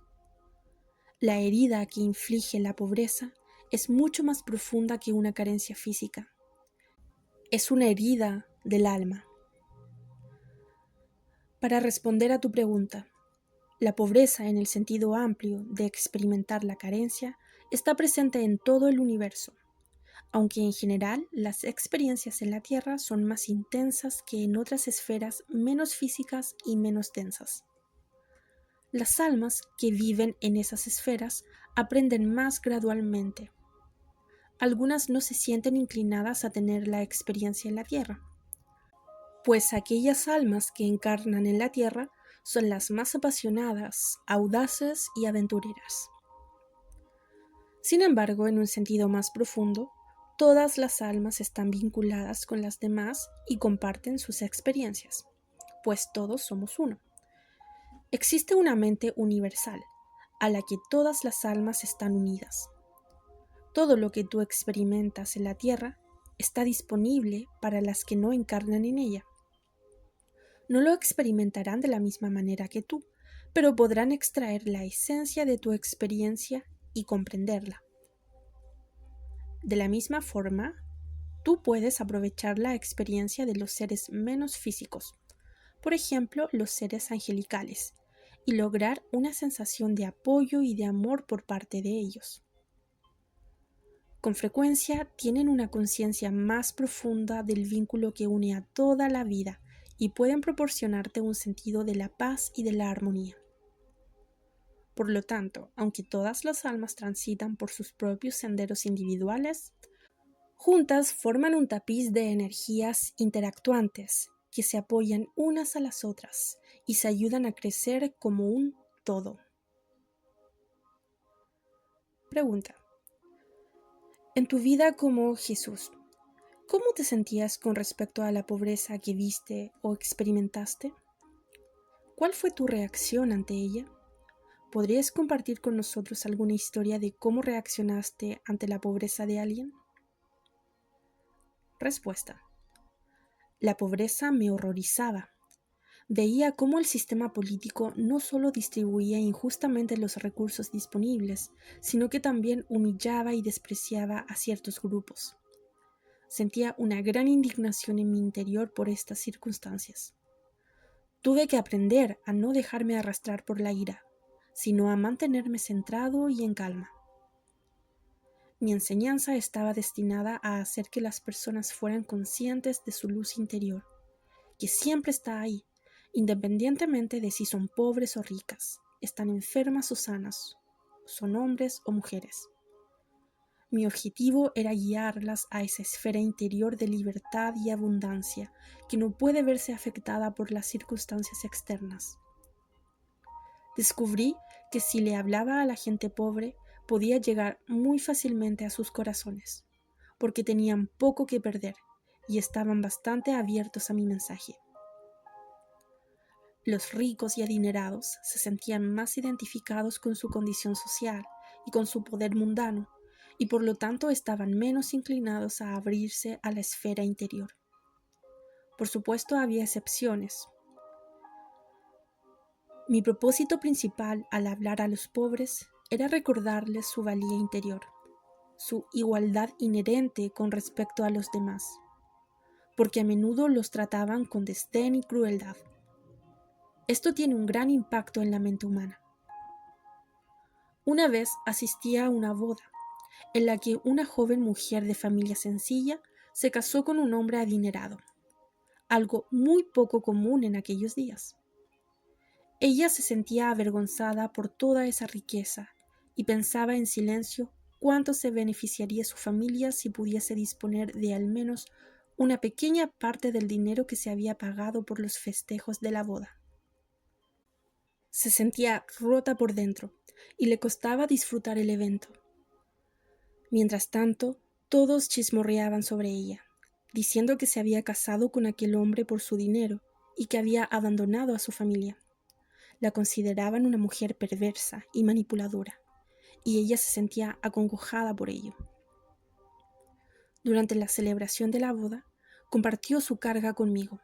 La herida que inflige la pobreza es mucho más profunda que una carencia física. Es una herida del alma. Para responder a tu pregunta, La pobreza, en el sentido amplio de experimentar la carencia, está presente en todo el universo, aunque en general las experiencias en la Tierra son más intensas que en otras esferas menos físicas y menos densas. Las almas que viven en esas esferas aprenden más gradualmente. Algunas no se sienten inclinadas a tener la experiencia en la Tierra, pues aquellas almas que encarnan en la Tierra son las más apasionadas, audaces y aventureras. Sin embargo, en un sentido más profundo, todas las almas están vinculadas con las demás y comparten sus experiencias, pues todos somos uno. Existe una mente universal, a la que todas las almas están unidas. Todo lo que tú experimentas en la Tierra está disponible para las que no encarnan en ella. No lo experimentarán de la misma manera que tú, pero podrán extraer la esencia de tu experiencia y comprenderla. De la misma forma, tú puedes aprovechar la experiencia de los seres menos físicos, por ejemplo, los seres angelicales, y lograr una sensación de apoyo y de amor por parte de ellos. Con frecuencia tienen una conciencia más profunda del vínculo que une a toda la vida y pueden proporcionarte un sentido de la paz y de la armonía. Por lo tanto, aunque todas las almas transitan por sus propios senderos individuales, juntas forman un tapiz de energías interactuantes que se apoyan unas a las otras y se ayudan a crecer como un todo. Pregunta: en tu vida como Jesús, ¿cómo te sentías con respecto a la pobreza que viste o experimentaste? ¿Cuál fue tu reacción ante ella? ¿Podrías compartir con nosotros alguna historia de cómo reaccionaste ante la pobreza de alguien? Respuesta: la pobreza me horrorizaba. Veía cómo el sistema político no solo distribuía injustamente los recursos disponibles, sino que también humillaba y despreciaba a ciertos grupos. Sentía una gran indignación en mi interior por estas circunstancias. Tuve que aprender a no dejarme arrastrar por la ira, sino a mantenerme centrado y en calma. Mi enseñanza estaba destinada a hacer que las personas fueran conscientes de su luz interior, que siempre está ahí, independientemente de si son pobres o ricas, están enfermas o sanas, son hombres o mujeres. Mi objetivo era guiarlas a esa esfera interior de libertad y abundancia que no puede verse afectada por las circunstancias externas. Descubrí que si le hablaba a la gente pobre, podía llegar muy fácilmente a sus corazones, porque tenían poco que perder y estaban bastante abiertos a mi mensaje. Los ricos y adinerados se sentían más identificados con su condición social y con su poder mundano, y por lo tanto estaban menos inclinados a abrirse a la esfera interior. Por supuesto, había excepciones. Mi propósito principal al hablar a los pobres era recordarles su valía interior, su igualdad inherente con respecto a los demás, porque a menudo los trataban con desdén y crueldad. Esto tiene un gran impacto en la mente humana. Una vez asistí a una boda, en la que una joven mujer de familia sencilla se casó con un hombre adinerado, algo muy poco común en aquellos días. Ella se sentía avergonzada por toda esa riqueza y pensaba en silencio cuánto se beneficiaría su familia si pudiese disponer de al menos una pequeña parte del dinero que se había pagado por los festejos de la boda. Se sentía rota por dentro y le costaba disfrutar el evento. Mientras tanto, todos chismorreaban sobre ella, diciendo que se había casado con aquel hombre por su dinero y que había abandonado a su familia. La consideraban una mujer perversa y manipuladora, y ella se sentía acongojada por ello. Durante la celebración de la boda, compartió su carga conmigo.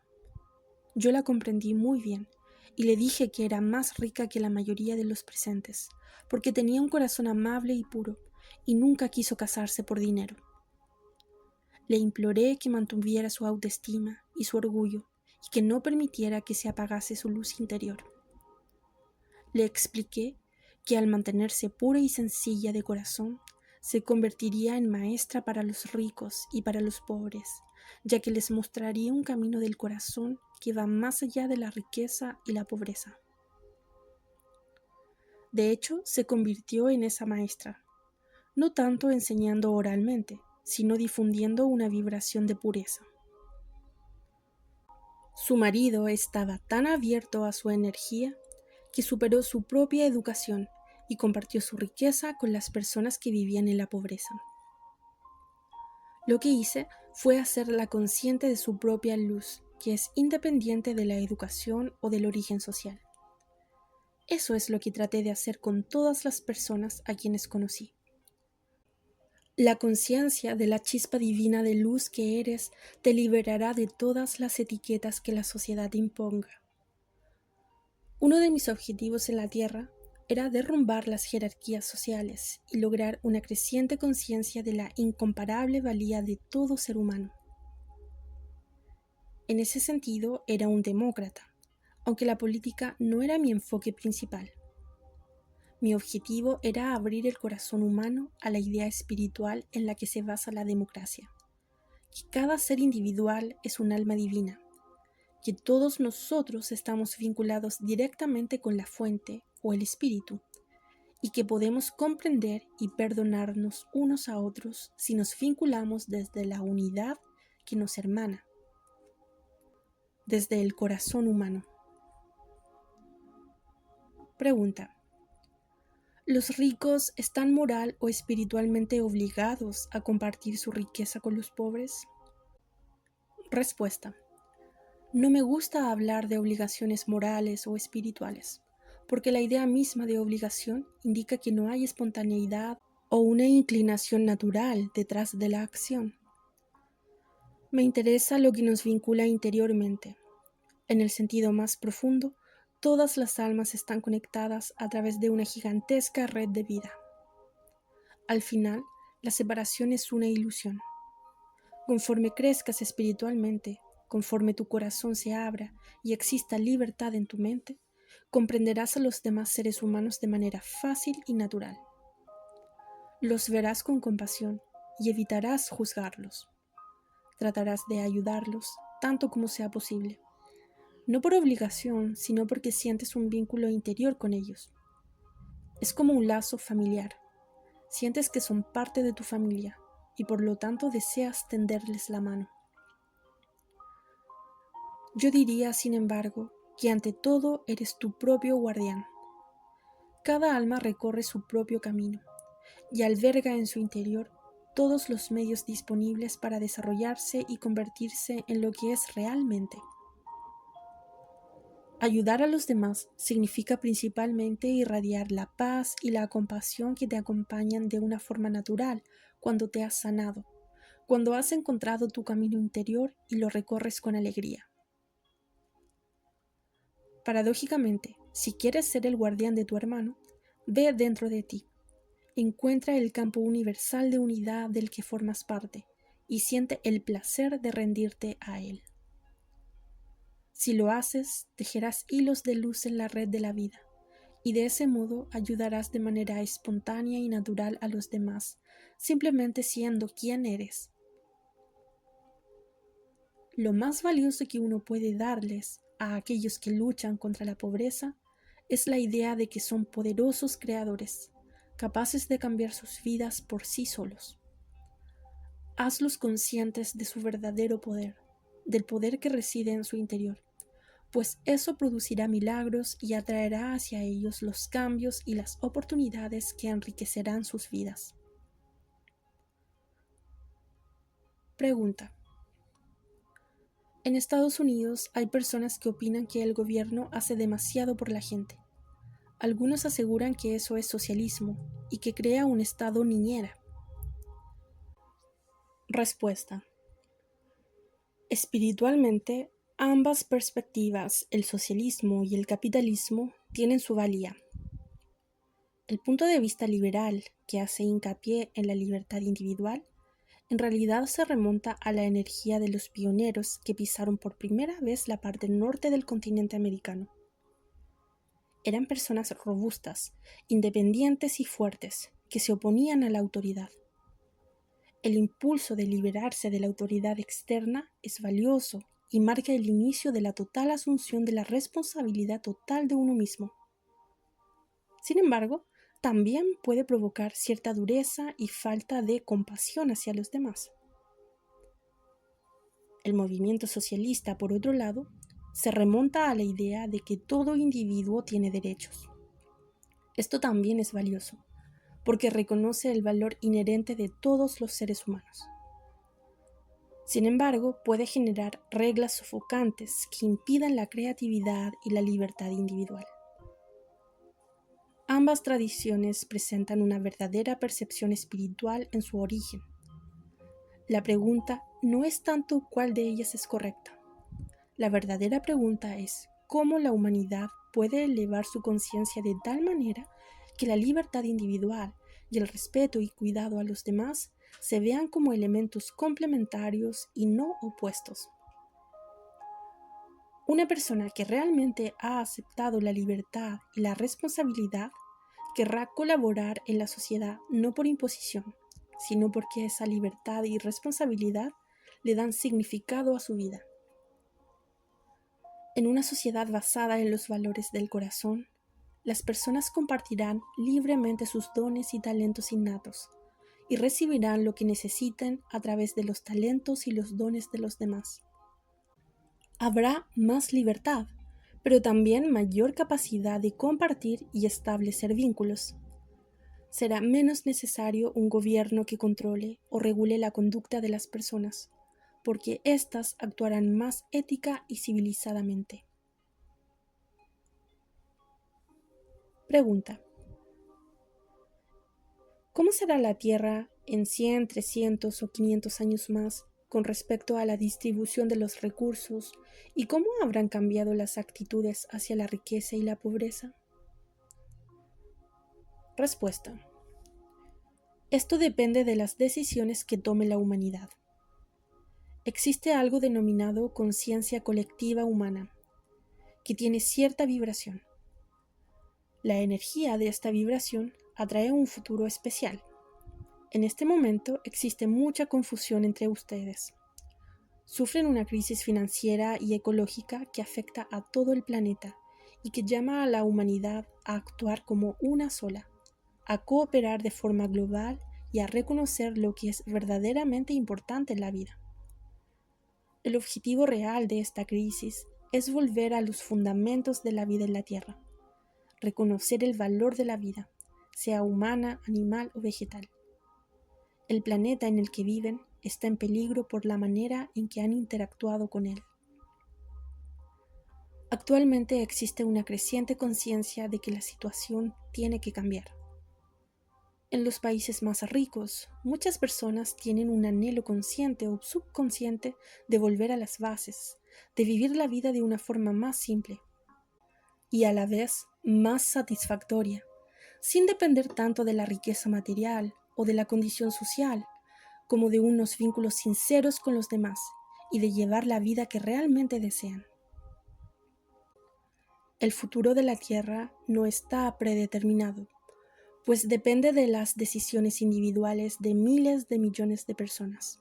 Yo la comprendí muy bien y le dije que era más rica que la mayoría de los presentes, porque tenía un corazón amable y puro, y nunca quiso casarse por dinero. Le imploré que mantuviera su autoestima y su orgullo, y que no permitiera que se apagase su luz interior. Le expliqué que al mantenerse pura y sencilla de corazón, se convertiría en maestra para los ricos y para los pobres, ya que les mostraría un camino del corazón que va más allá de la riqueza y la pobreza. De hecho, se convirtió en esa maestra, no tanto enseñando oralmente, sino difundiendo una vibración de pureza. Su marido estaba tan abierto a su energía que superó su propia educación y compartió su riqueza con las personas que vivían en la pobreza. Lo que hice fue hacerla consciente de su propia luz, que es independiente de la educación o del origen social. Eso es lo que traté de hacer con todas las personas a quienes conocí. La conciencia de la chispa divina de luz que eres te liberará de todas las etiquetas que la sociedad imponga. Uno de mis objetivos en la Tierra era derrumbar las jerarquías sociales y lograr una creciente conciencia de la incomparable valía de todo ser humano. En ese sentido, era un demócrata, aunque la política no era mi enfoque principal. Mi objetivo era abrir el corazón humano a la idea espiritual en la que se basa la democracia, que cada ser individual es un alma divina, que todos nosotros estamos vinculados directamente con la fuente o el espíritu, y que podemos comprender y perdonarnos unos a otros si nos vinculamos desde la unidad que nos hermana, desde el corazón humano. Pregunta: ¿los ricos están moral o espiritualmente obligados a compartir su riqueza con los pobres? Respuesta: no me gusta hablar de obligaciones morales o espirituales, porque la idea misma de obligación indica que no hay espontaneidad o una inclinación natural detrás de la acción. Me interesa lo que nos vincula interiormente. En el sentido más profundo, todas las almas están conectadas a través de una gigantesca red de vida. Al final, la separación es una ilusión. Conforme crezcas espiritualmente, conforme tu corazón se abra y exista libertad en tu mente, comprenderás a los demás seres humanos de manera fácil y natural. Los verás con compasión y evitarás juzgarlos. Tratarás de ayudarlos tanto como sea posible. No por obligación, sino porque sientes un vínculo interior con ellos. Es como un lazo familiar. Sientes que son parte de tu familia y por lo tanto deseas tenderles la mano. Yo diría, sin embargo, que ante todo eres tu propio guardián. Cada alma recorre su propio camino y alberga en su interior todos los medios disponibles para desarrollarse y convertirse en lo que es realmente. Ayudar a los demás significa principalmente irradiar la paz y la compasión que te acompañan de una forma natural cuando te has sanado, cuando has encontrado tu camino interior y lo recorres con alegría. Paradójicamente, si quieres ser el guardián de tu hermano, ve dentro de ti, encuentra el campo universal de unidad del que formas parte y siente el placer de rendirte a él. Si lo haces, tejerás hilos de luz en la red de la vida, y de ese modo ayudarás de manera espontánea y natural a los demás, simplemente siendo quien eres. Lo más valioso que uno puede darles a aquellos que luchan contra la pobreza es la idea de que son poderosos creadores, capaces de cambiar sus vidas por sí solos. Hazlos conscientes de su verdadero poder, del poder que reside en su interior, pues eso producirá milagros y atraerá hacia ellos los cambios y las oportunidades que enriquecerán sus vidas. Pregunta: en Estados Unidos hay personas que opinan que el gobierno hace demasiado por la gente. Algunos aseguran que eso es socialismo y que crea un estado niñera. Respuesta: espiritualmente, ambas perspectivas, el socialismo y el capitalismo, tienen su valía. El punto de vista liberal, que hace hincapié en la libertad individual, en realidad se remonta a la energía de los pioneros que pisaron por primera vez la parte norte del continente americano. eran personas robustas, independientes y fuertes, que se oponían a la autoridad. El impulso de liberarse de la autoridad externa es valioso y marca el inicio de la total asunción de la responsabilidad total de uno mismo. Sin embargo, también puede provocar cierta dureza y falta de compasión hacia los demás. El movimiento socialista, por otro lado, se remonta a la idea de que todo individuo tiene derechos. Esto también es valioso, porque reconoce el valor inherente de todos los seres humanos. Sin embargo, puede generar reglas sofocantes que impidan la creatividad y la libertad individual. Ambas tradiciones presentan una verdadera percepción espiritual en su origen. La pregunta no es tanto cuál de ellas es correcta. La verdadera pregunta es cómo la humanidad puede elevar su conciencia de tal manera que la libertad individual y el respeto y cuidado a los demás se vean como elementos complementarios y no opuestos. Una persona que realmente ha aceptado la libertad y la responsabilidad querrá colaborar en la sociedad no por imposición, sino porque esa libertad y responsabilidad le dan significado a su vida. En una sociedad basada en los valores del corazón, las personas compartirán libremente sus dones y talentos innatos y recibirán lo que necesiten a través de los talentos y los dones de los demás. Habrá más libertad, pero también mayor capacidad de compartir y establecer vínculos. Será menos necesario un gobierno que controle o regule la conducta de las personas, porque éstas actuarán más ética y civilizadamente. Pregunta: ¿cómo será la Tierra en 100, 300 o 500 años más con respecto a la distribución de los recursos y cómo habrán cambiado las actitudes hacia la riqueza y la pobreza? Respuesta: esto depende de las decisiones que tome la humanidad. Existe algo denominado conciencia colectiva humana, que tiene cierta vibración. La energía de esta vibración atrae un futuro especial. En este momento existe mucha confusión entre ustedes. Sufren una crisis financiera y ecológica que afecta a todo el planeta y que llama a la humanidad a actuar como una sola, a cooperar de forma global y a reconocer lo que es verdaderamente importante en la vida. El objetivo real de esta crisis es volver a los fundamentos de la vida en la Tierra, reconocer el valor de la vida, sea humana, animal o vegetal. El planeta en el que viven está en peligro por la manera en que han interactuado con él. Actualmente existe una creciente conciencia de que la situación tiene que cambiar. En los países más ricos, muchas personas tienen un anhelo consciente o subconsciente de volver a las bases, de vivir la vida de una forma más simple y a la vez más satisfactoria, sin depender tanto de la riqueza material o de la condición social, como de unos vínculos sinceros con los demás y de llevar la vida que realmente desean. El futuro de la Tierra no está predeterminado, pues depende de las decisiones individuales de miles de millones de personas.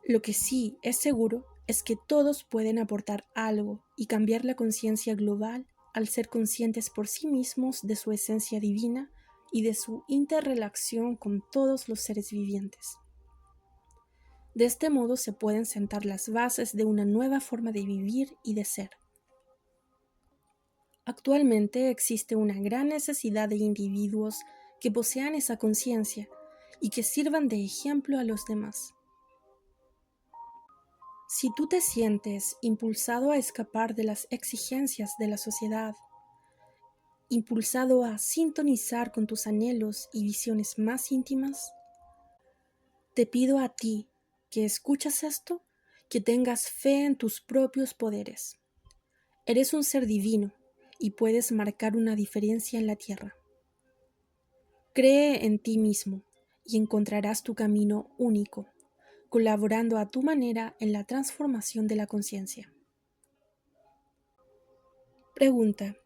Lo que sí es seguro es que todos pueden aportar algo y cambiar la conciencia global al ser conscientes por sí mismos de su esencia divina y de su interrelación con todos los seres vivientes. De este modo se pueden sentar las bases de una nueva forma de vivir y de ser. Actualmente existe una gran necesidad de individuos que posean esa conciencia y que sirvan de ejemplo a los demás. Si tú te sientes impulsado a escapar de las exigencias de la sociedad, impulsado a sintonizar con tus anhelos y visiones más íntimas, te pido a ti que escuchas esto, que tengas fe en tus propios poderes. Eres un ser divino y puedes marcar una diferencia en la tierra. Cree en ti mismo y encontrarás tu camino único, colaborando a tu manera en la transformación de la conciencia. Pregunta: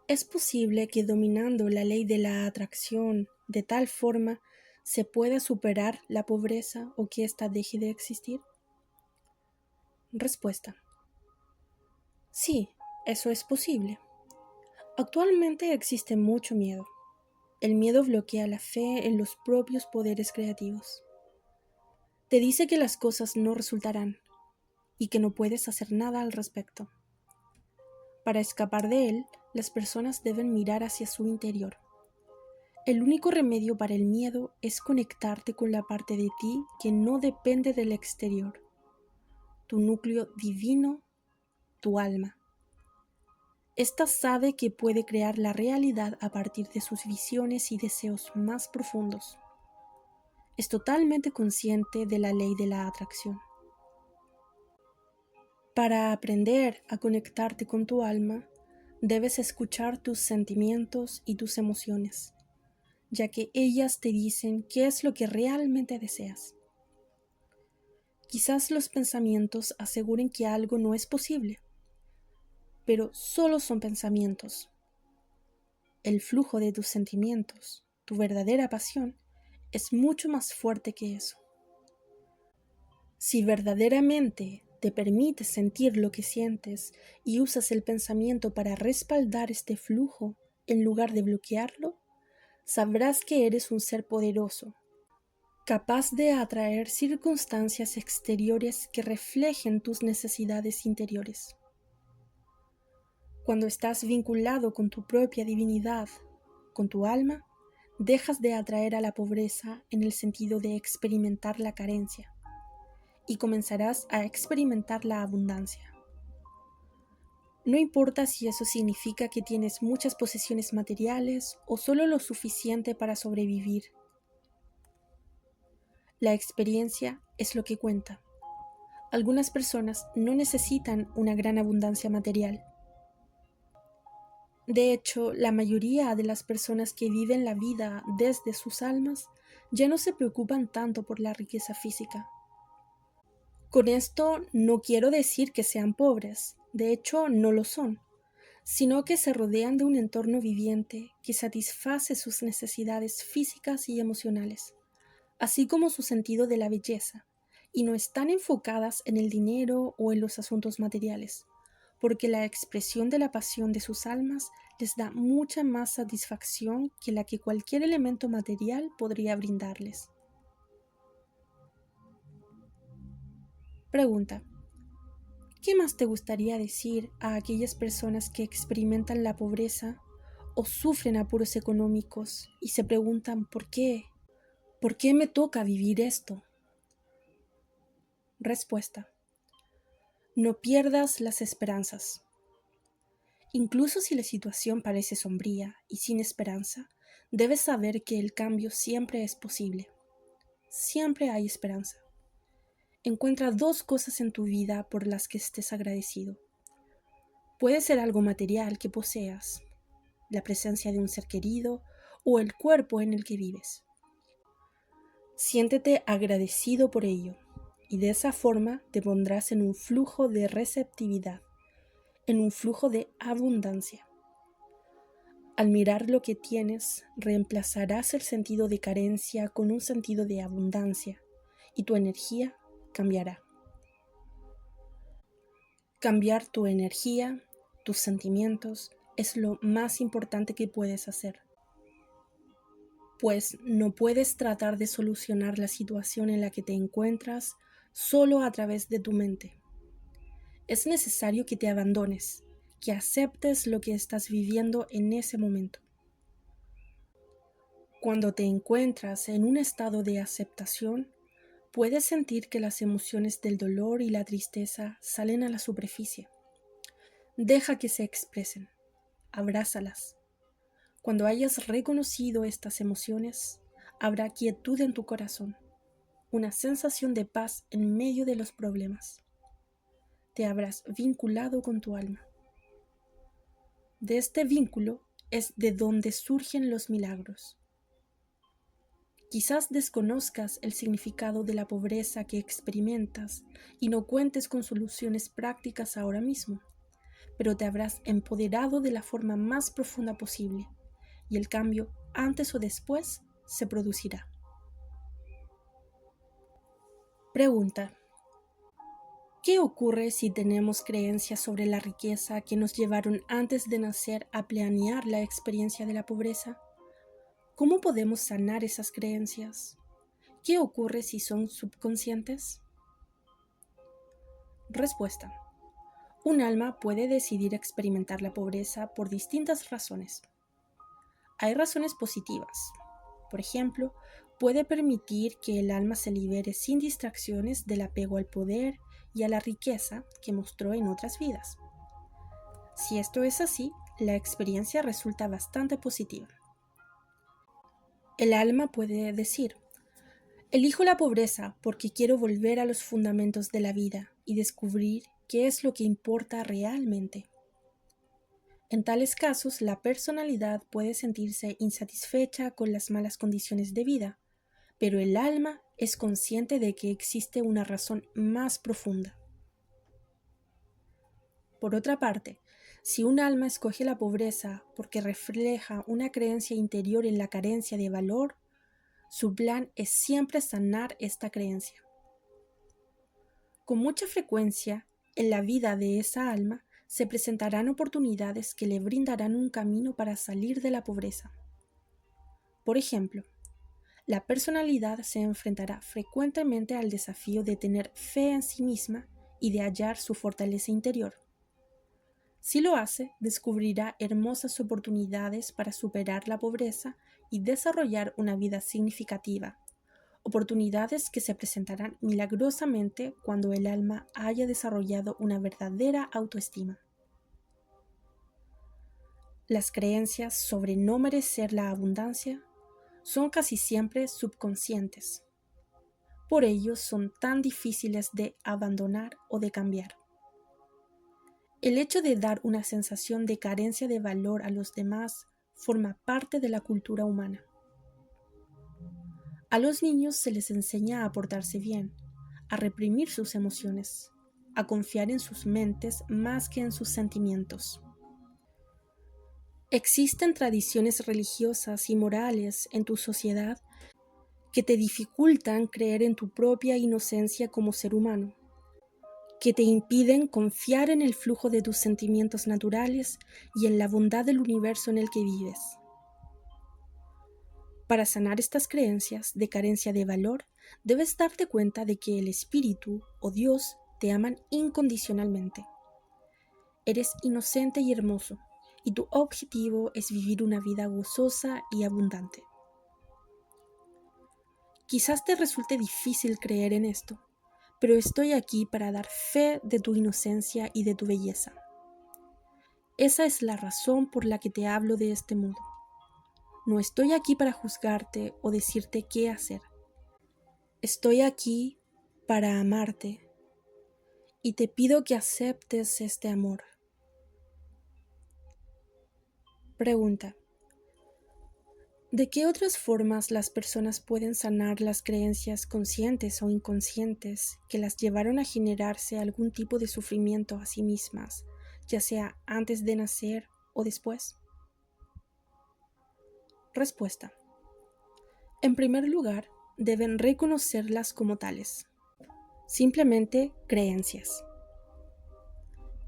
Es posible que dominando la ley de la atracción de tal forma se pueda superar la pobreza o que ésta deje de existir. Respuesta: sí, eso es posible. Actualmente existe mucho miedo. El miedo bloquea la fe en los propios poderes creativos. Te dice que las cosas no resultarán y que no puedes hacer nada al respecto. Para escapar de él, las personas deben mirar hacia su interior. El único remedio para el miedo es conectarte con la parte de ti que no depende del exterior, tu núcleo divino, tu alma. Esta sabe que puede crear la realidad a partir de sus visiones y deseos más profundos. Es totalmente consciente de la ley de la atracción. Para aprender a conectarte con tu alma, debes escuchar tus sentimientos y tus emociones, ya que ellas te dicen qué es lo que realmente deseas. Quizás los pensamientos aseguren que algo no es posible, pero solo son pensamientos. El flujo de tus sentimientos, tu verdadera pasión, es mucho más fuerte que eso. Si verdaderamente te permites sentir lo que sientes y usas el pensamiento para respaldar este flujo en lugar de bloquearlo, sabrás que eres un ser poderoso, capaz de atraer circunstancias exteriores que reflejen tus necesidades interiores. Cuando estás vinculado con tu propia divinidad, con tu alma, dejas de atraer a la pobreza en el sentido de experimentar la carencia y comenzarás a experimentar la abundancia. No importa si eso significa que tienes muchas posesiones materiales o solo lo suficiente para sobrevivir. La experiencia es lo que cuenta. Algunas personas no necesitan una gran abundancia material. De hecho, la mayoría de las personas que viven la vida desde sus almas ya no se preocupan tanto por la riqueza física. Con esto no quiero decir que sean pobres, de hecho no lo son, sino que se rodean de un entorno viviente que satisface sus necesidades físicas y emocionales, así como su sentido de la belleza, y no están enfocadas en el dinero o en los asuntos materiales, porque la expresión de la pasión de sus almas les da mucha más satisfacción que la que cualquier elemento material podría brindarles. Pregunta: ¿qué más te gustaría decir a aquellas personas que experimentan la pobreza o sufren apuros económicos y se preguntan ¿por qué? ¿Por qué me toca vivir esto? Respuesta: no pierdas las esperanzas. Incluso si la situación parece sombría y sin esperanza, debes saber que el cambio siempre es posible. Siempre hay esperanza. Encuentra dos cosas en tu vida por las que estés agradecido. Puede ser algo material que poseas, la presencia de un ser querido o el cuerpo en el que vives. Siéntete agradecido por ello y de esa forma te pondrás en un flujo de receptividad, en un flujo de abundancia. Al mirar lo que tienes, reemplazarás el sentido de carencia con un sentido de abundancia y tu energía cambiará. Cambiar tu energía, tus sentimientos, es lo más importante que puedes hacer. Pues no puedes tratar de solucionar la situación en la que te encuentras solo a través de tu mente. Es necesario que te abandones, que aceptes lo que estás viviendo en ese momento. Cuando te encuentras en un estado de aceptación, puedes sentir que las emociones del dolor y la tristeza salen a la superficie. Deja que se expresen, abrázalas. Cuando hayas reconocido estas emociones, habrá quietud en tu corazón, una sensación de paz en medio de los problemas. Te habrás vinculado con tu alma. De este vínculo es de donde surgen los milagros. Quizás desconozcas el significado de la pobreza que experimentas y no cuentes con soluciones prácticas ahora mismo, pero te habrás empoderado de la forma más profunda posible, y el cambio, antes o después, se producirá. Pregunta: ¿qué ocurre si tenemos creencias sobre la riqueza que nos llevaron antes de nacer a planear la experiencia de la pobreza? ¿Cómo podemos sanar esas creencias? ¿Qué ocurre si son subconscientes? Respuesta: un alma puede decidir experimentar la pobreza por distintas razones. Hay razones positivas. Por ejemplo, puede permitir que el alma se libere sin distracciones del apego al poder y a la riqueza que mostró en otras vidas. Si esto es así, la experiencia resulta bastante positiva. El alma puede decir: elijo la pobreza porque quiero volver a los fundamentos de la vida y descubrir qué es lo que importa realmente. En tales casos, la personalidad puede sentirse insatisfecha con las malas condiciones de vida, pero el alma es consciente de que existe una razón más profunda. Por otra parte, si un alma escoge la pobreza porque refleja una creencia interior en la carencia de valor, su plan es siempre sanar esta creencia. Con mucha frecuencia, en la vida de esa alma se presentarán oportunidades que le brindarán un camino para salir de la pobreza. Por ejemplo, la personalidad se enfrentará frecuentemente al desafío de tener fe en sí misma y de hallar su fortaleza interior. Si lo hace, descubrirá hermosas oportunidades para superar la pobreza y desarrollar una vida significativa, oportunidades que se presentarán milagrosamente cuando el alma haya desarrollado una verdadera autoestima. Las creencias sobre no merecer la abundancia son casi siempre subconscientes. Por ello son tan difíciles de abandonar o de cambiar. El hecho de dar una sensación de carencia de valor a los demás forma parte de la cultura humana. A los niños se les enseña a portarse bien, a reprimir sus emociones, a confiar en sus mentes más que en sus sentimientos. Existen tradiciones religiosas y morales en tu sociedad que te dificultan creer en tu propia inocencia como ser humano, que te impiden confiar en el flujo de tus sentimientos naturales y en la bondad del universo en el que vives. Para sanar estas creencias de carencia de valor, debes darte cuenta de que el Espíritu o Dios te aman incondicionalmente. Eres inocente y hermoso, y tu objetivo es vivir una vida gozosa y abundante. Quizás te resulte difícil creer en esto, pero estoy aquí para dar fe de tu inocencia y de tu belleza. Esa es la razón por la que te hablo de este modo. No estoy aquí para juzgarte o decirte qué hacer. Estoy aquí para amarte y te pido que aceptes este amor. Pregunta: ¿de qué otras formas las personas pueden sanar las creencias conscientes o inconscientes que las llevaron a generarse algún tipo de sufrimiento a sí mismas, ya sea antes de nacer o después? Respuesta: en primer lugar, deben reconocerlas como tales, simplemente creencias.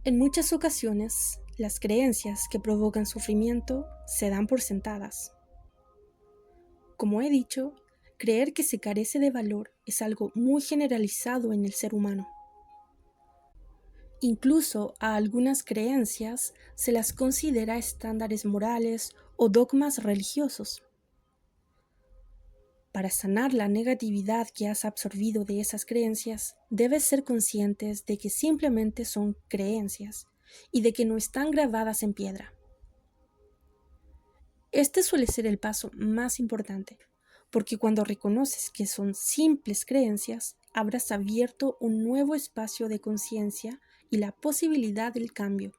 En muchas ocasiones, las creencias que provocan sufrimiento se dan por sentadas. Como he dicho, creer que se carece de valor es algo muy generalizado en el ser humano. Incluso a algunas creencias se las considera estándares morales o dogmas religiosos. Para sanar la negatividad que has absorbido de esas creencias, debes ser conscientes de que simplemente son creencias y de que no están grabadas en piedra. Este suele ser el paso más importante, porque cuando reconoces que son simples creencias, habrás abierto un nuevo espacio de conciencia y la posibilidad del cambio.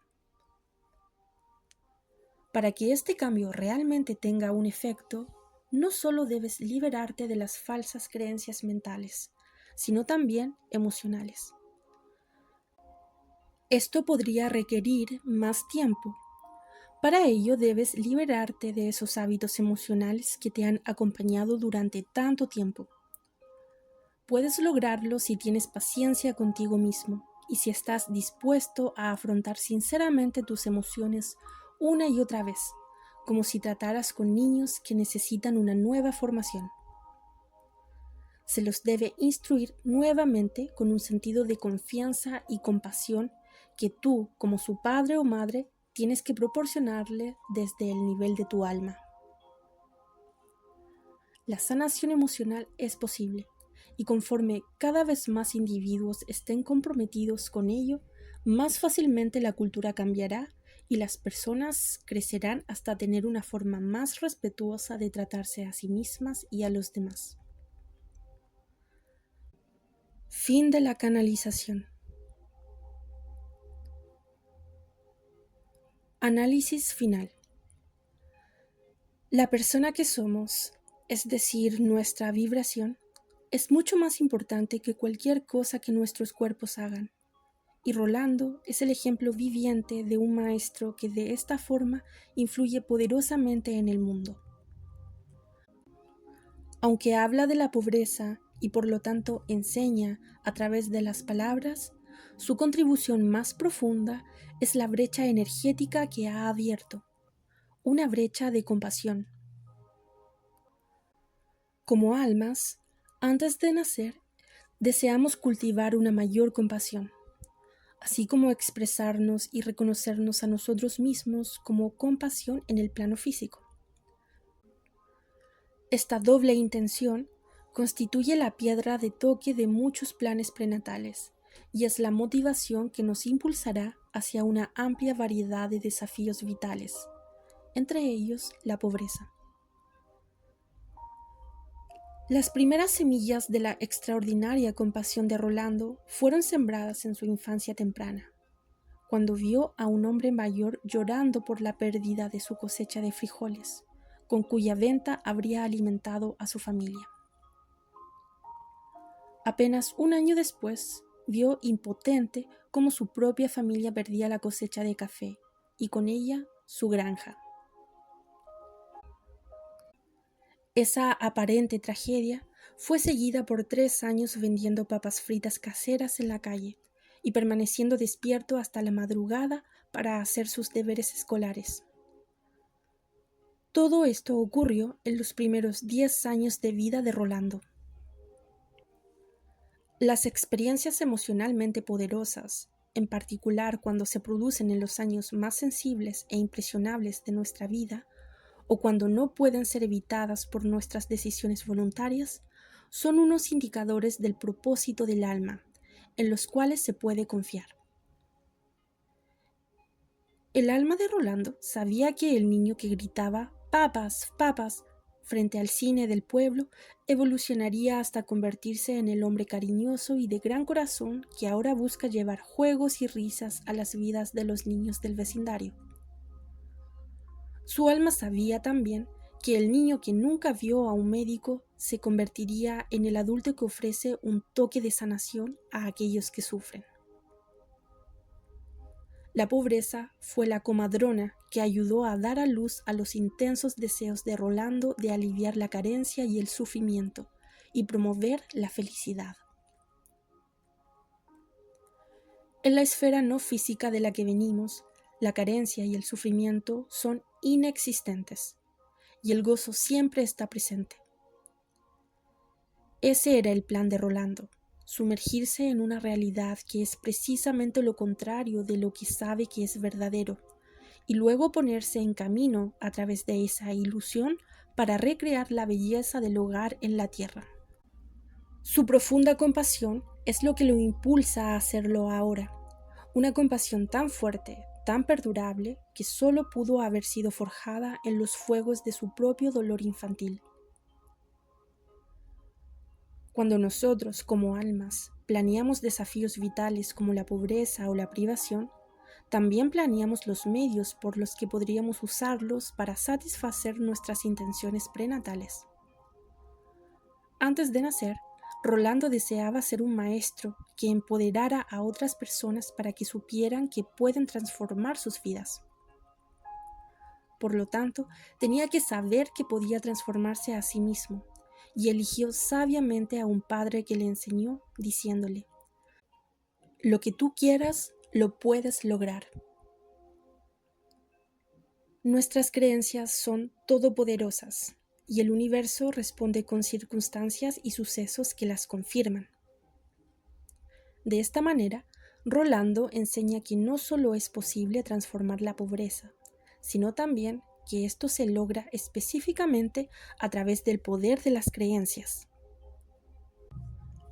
Para que este cambio realmente tenga un efecto, no solo debes liberarte de las falsas creencias mentales, sino también emocionales. Esto podría requerir más tiempo. Para ello debes liberarte de esos hábitos emocionales que te han acompañado durante tanto tiempo. Puedes lograrlo si tienes paciencia contigo mismo y si estás dispuesto a afrontar sinceramente tus emociones una y otra vez, como si trataras con niños que necesitan una nueva formación. Se los debe instruir nuevamente con un sentido de confianza y compasión que tú, como su padre o madre, tienes que proporcionarle desde el nivel de tu alma. La sanación emocional es posible, y conforme cada vez más individuos estén comprometidos con ello, más fácilmente la cultura cambiará y las personas crecerán hasta tener una forma más respetuosa de tratarse a sí mismas y a los demás. Fin de la canalización. Análisis final. La persona que somos, es decir, nuestra vibración, es mucho más importante que cualquier cosa que nuestros cuerpos hagan. Y Rolando es el ejemplo viviente de un maestro que de esta forma influye poderosamente en el mundo. Aunque habla de la pobreza y por lo tanto enseña a través de las palabras, su contribución más profunda es la brecha energética que ha abierto, una brecha de compasión. Como almas, antes de nacer, deseamos cultivar una mayor compasión, así como expresarnos y reconocernos a nosotros mismos como compasión en el plano físico. Esta doble intención constituye la piedra de toque de muchos planes prenatales y es la motivación que nos impulsará hacia una amplia variedad de desafíos vitales, entre ellos la pobreza. Las primeras semillas de la extraordinaria compasión de Rolando fueron sembradas en su infancia temprana, cuando vio a un hombre mayor llorando por la pérdida de su cosecha de frijoles, con cuya venta habría alimentado a su familia. Apenas un año después, vio impotente cómo su propia familia perdía la cosecha de café y con ella su granja. Esa aparente tragedia fue seguida por 3 años vendiendo papas fritas caseras en la calle y permaneciendo despierto hasta la madrugada para hacer sus deberes escolares. Todo esto ocurrió en los primeros 10 años de vida de Rolando. Las experiencias emocionalmente poderosas, en particular cuando se producen en los años más sensibles e impresionables de nuestra vida, o cuando no pueden ser evitadas por nuestras decisiones voluntarias, son unos indicadores del propósito del alma, en los cuales se puede confiar. El alma de Rolando sabía que el niño que gritaba «papas, papas» frente al cine del pueblo evolucionaría hasta convertirse en el hombre cariñoso y de gran corazón que ahora busca llevar juegos y risas a las vidas de los niños del vecindario. Su alma sabía también que el niño que nunca vio a un médico se convertiría en el adulto que ofrece un toque de sanación a aquellos que sufren. La pobreza fue la comadrona que ayudó a dar a luz a los intensos deseos de Rolando de aliviar la carencia y el sufrimiento y promover la felicidad. En la esfera no física de la que venimos, la carencia y el sufrimiento son inexistentes, y el gozo siempre está presente. Ese era el plan de Rolando, sumergirse en una realidad que es precisamente lo contrario de lo que sabe que es verdadero, y luego ponerse en camino a través de esa ilusión para recrear la belleza del hogar en la tierra. Su profunda compasión es lo que lo impulsa a hacerlo ahora, una compasión tan fuerte, tan perdurable, que solo pudo haber sido forjada en los fuegos de su propio dolor infantil. Cuando nosotros, como almas, planeamos desafíos vitales como la pobreza o la privación, también planeamos los medios por los que podríamos usarlos para satisfacer nuestras intenciones prenatales. Antes de nacer, Rolando deseaba ser un maestro que empoderara a otras personas para que supieran que pueden transformar sus vidas. Por lo tanto, tenía que saber que podía transformarse a sí mismo, y eligió sabiamente a un padre que le enseñó, diciéndole: lo que tú quieras, lo puedes lograr. Nuestras creencias son todopoderosas, y el universo responde con circunstancias y sucesos que las confirman. De esta manera, Rolando enseña que no solo es posible transformar la pobreza, sino también que esto se logra específicamente a través del poder de las creencias.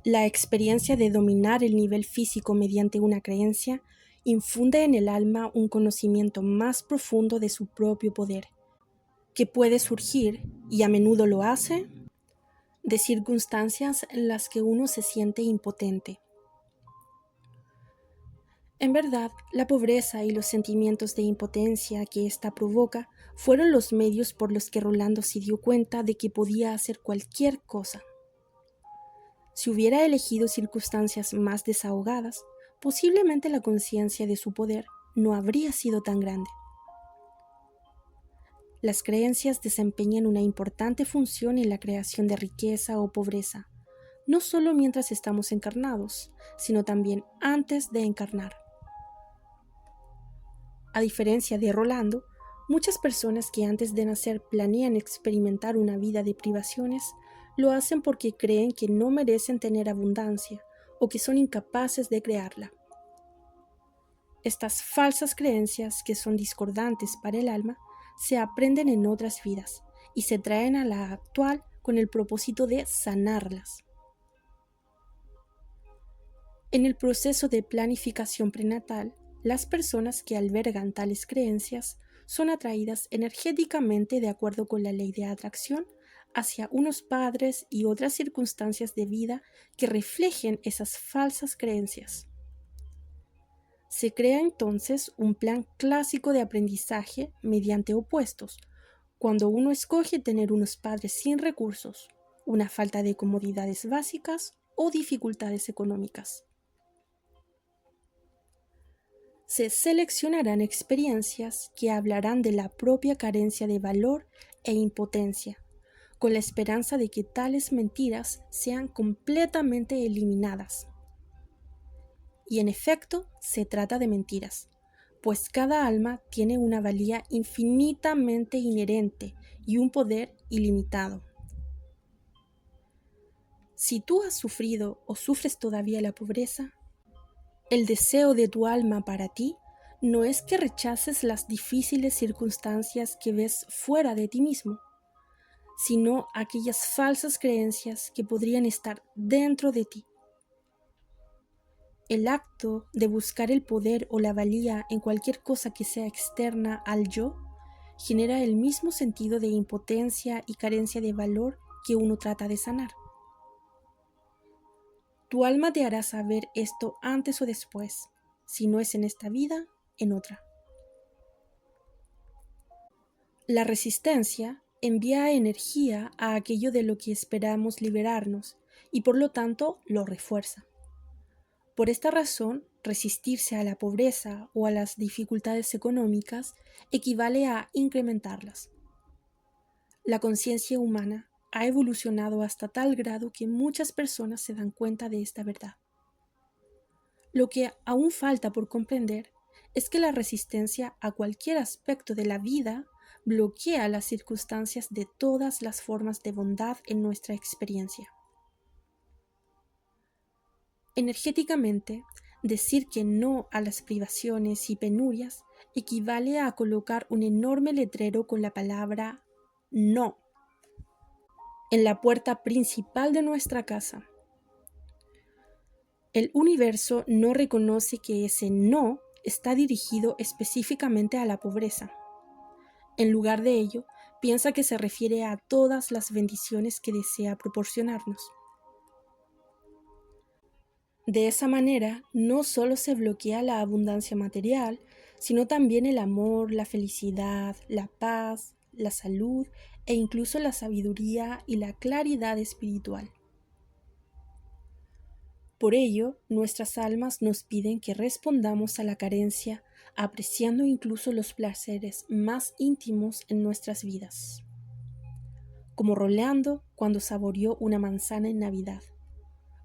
La experiencia de dominar el nivel físico mediante una creencia infunde en el alma un conocimiento más profundo de su propio poder, que puede surgir, y a menudo lo hace, de circunstancias en las que uno se siente impotente. En verdad, la pobreza y los sentimientos de impotencia que ésta provoca fueron los medios por los que Rolando se dio cuenta de que podía hacer cualquier cosa. Si hubiera elegido circunstancias más desahogadas, posiblemente la conciencia de su poder no habría sido tan grande. Las creencias desempeñan una importante función en la creación de riqueza o pobreza, no solo mientras estamos encarnados, sino también antes de encarnar. A diferencia de Rolando, muchas personas que antes de nacer planean experimentar una vida de privaciones, lo hacen porque creen que no merecen tener abundancia o que son incapaces de crearla. Estas falsas creencias, que son discordantes para el alma, se aprenden en otras vidas y se traen a la actual con el propósito de sanarlas. En el proceso de planificación prenatal, las personas que albergan tales creencias son atraídas energéticamente de acuerdo con la ley de atracción hacia unos padres y otras circunstancias de vida que reflejen esas falsas creencias. Se crea entonces un plan clásico de aprendizaje mediante opuestos, cuando uno escoge tener unos padres sin recursos, una falta de comodidades básicas o dificultades económicas. Se seleccionarán experiencias que hablarán de la propia carencia de valor e impotencia, con la esperanza de que tales mentiras sean completamente eliminadas. Y en efecto, se trata de mentiras, pues cada alma tiene una valía infinitamente inherente y un poder ilimitado. Si tú has sufrido o sufres todavía la pobreza, el deseo de tu alma para ti no es que rechaces las difíciles circunstancias que ves fuera de ti mismo, sino aquellas falsas creencias que podrían estar dentro de ti. El acto de buscar el poder o la valía en cualquier cosa que sea externa al yo genera el mismo sentido de impotencia y carencia de valor que uno trata de sanar. Tu alma te hará saber esto antes o después, si no es en esta vida, en otra. La resistencia envía energía a aquello de lo que esperamos liberarnos y por lo tanto lo refuerza. Por esta razón, resistirse a la pobreza o a las dificultades económicas equivale a incrementarlas. La conciencia humana ha evolucionado hasta tal grado que muchas personas se dan cuenta de esta verdad. Lo que aún falta por comprender es que la resistencia a cualquier aspecto de la vida bloquea las circunstancias de todas las formas de bondad en nuestra experiencia. Energéticamente, decir que no a las privaciones y penurias equivale a colocar un enorme letrero con la palabra no en la puerta principal de nuestra casa. El universo no reconoce que ese no está dirigido específicamente a la pobreza. En lugar de ello, piensa que se refiere a todas las bendiciones que desea proporcionarnos. De esa manera, no solo se bloquea la abundancia material, sino también el amor, la felicidad, la paz, la salud e incluso la sabiduría y la claridad espiritual. Por ello, nuestras almas nos piden que respondamos a la carencia, apreciando incluso los placeres más íntimos en nuestras vidas, como Rolando cuando saboreó una manzana en Navidad,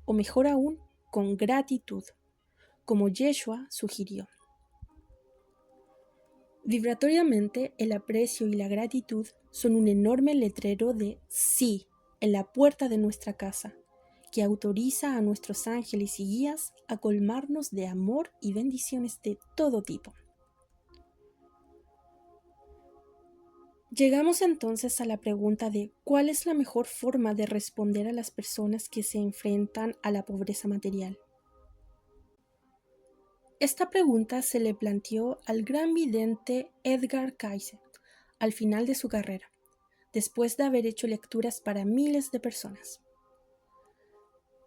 o mejor aún, con gratitud, como Yeshua sugirió. Vibratoriamente, el aprecio y la gratitud son un enorme letrero de sí en la puerta de nuestra casa, que autoriza a nuestros ángeles y guías a colmarnos de amor y bendiciones de todo tipo. Llegamos entonces a la pregunta de ¿cuál es la mejor forma de responder a las personas que se enfrentan a la pobreza material? Esta pregunta se le planteó al gran vidente Edgar Cayce al final de su carrera, después de haber hecho lecturas para miles de personas.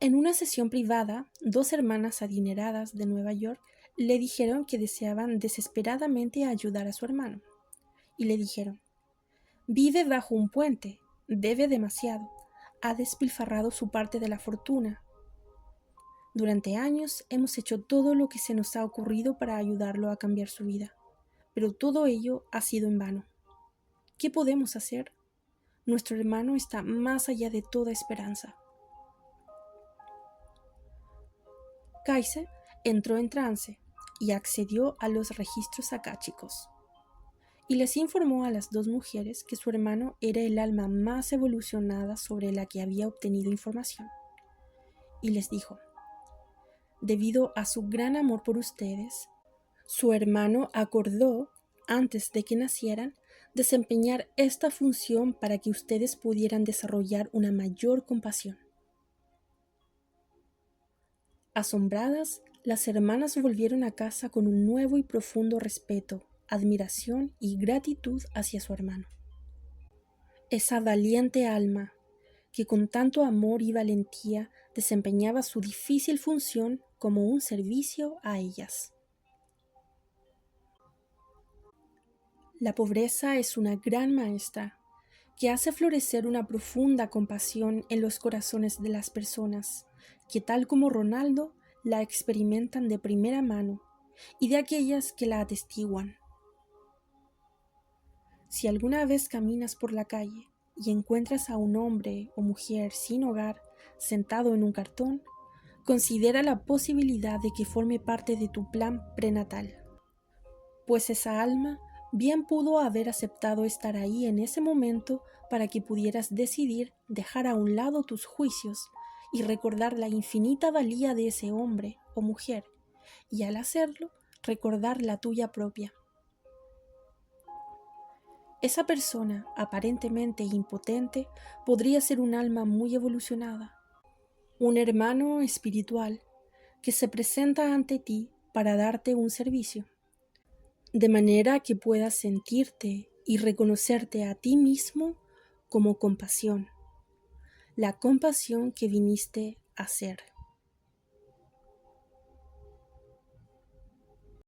En una sesión privada, dos hermanas adineradas de Nueva York le dijeron que deseaban desesperadamente ayudar a su hermano, y le dijeron: vive bajo un puente, debe demasiado, ha despilfarrado su parte de la fortuna. Durante años hemos hecho todo lo que se nos ha ocurrido para ayudarlo a cambiar su vida, pero todo ello ha sido en vano. ¿Qué podemos hacer? Nuestro hermano está más allá de toda esperanza. Cayce entró en trance y accedió a los registros akáshicos, y les informó a las dos mujeres que su hermano era el alma más evolucionada sobre la que había obtenido información. Y les dijo: debido a su gran amor por ustedes, su hermano acordó, antes de que nacieran, desempeñar esta función para que ustedes pudieran desarrollar una mayor compasión. Asombradas, las hermanas volvieron a casa con un nuevo y profundo respeto, admiración y gratitud hacia su hermano. Esa valiente alma, que con tanto amor y valentía desempeñaba su difícil función como un servicio a ellas. La pobreza es una gran maestra que hace florecer una profunda compasión en los corazones de las personas, que tal como Ronaldo la experimentan de primera mano y de aquellas que la atestiguan. Si alguna vez caminas por la calle y encuentras a un hombre o mujer sin hogar sentado en un cartón, considera la posibilidad de que forme parte de tu plan prenatal, pues esa alma bien pudo haber aceptado estar ahí en ese momento para que pudieras decidir dejar a un lado tus juicios y recordar la infinita valía de ese hombre o mujer, y al hacerlo, recordar la tuya propia. Esa persona, aparentemente impotente, podría ser un alma muy evolucionada, un hermano espiritual que se presenta ante ti para darte un servicio, de manera que puedas sentirte y reconocerte a ti mismo como compasión, la compasión que viniste a ser.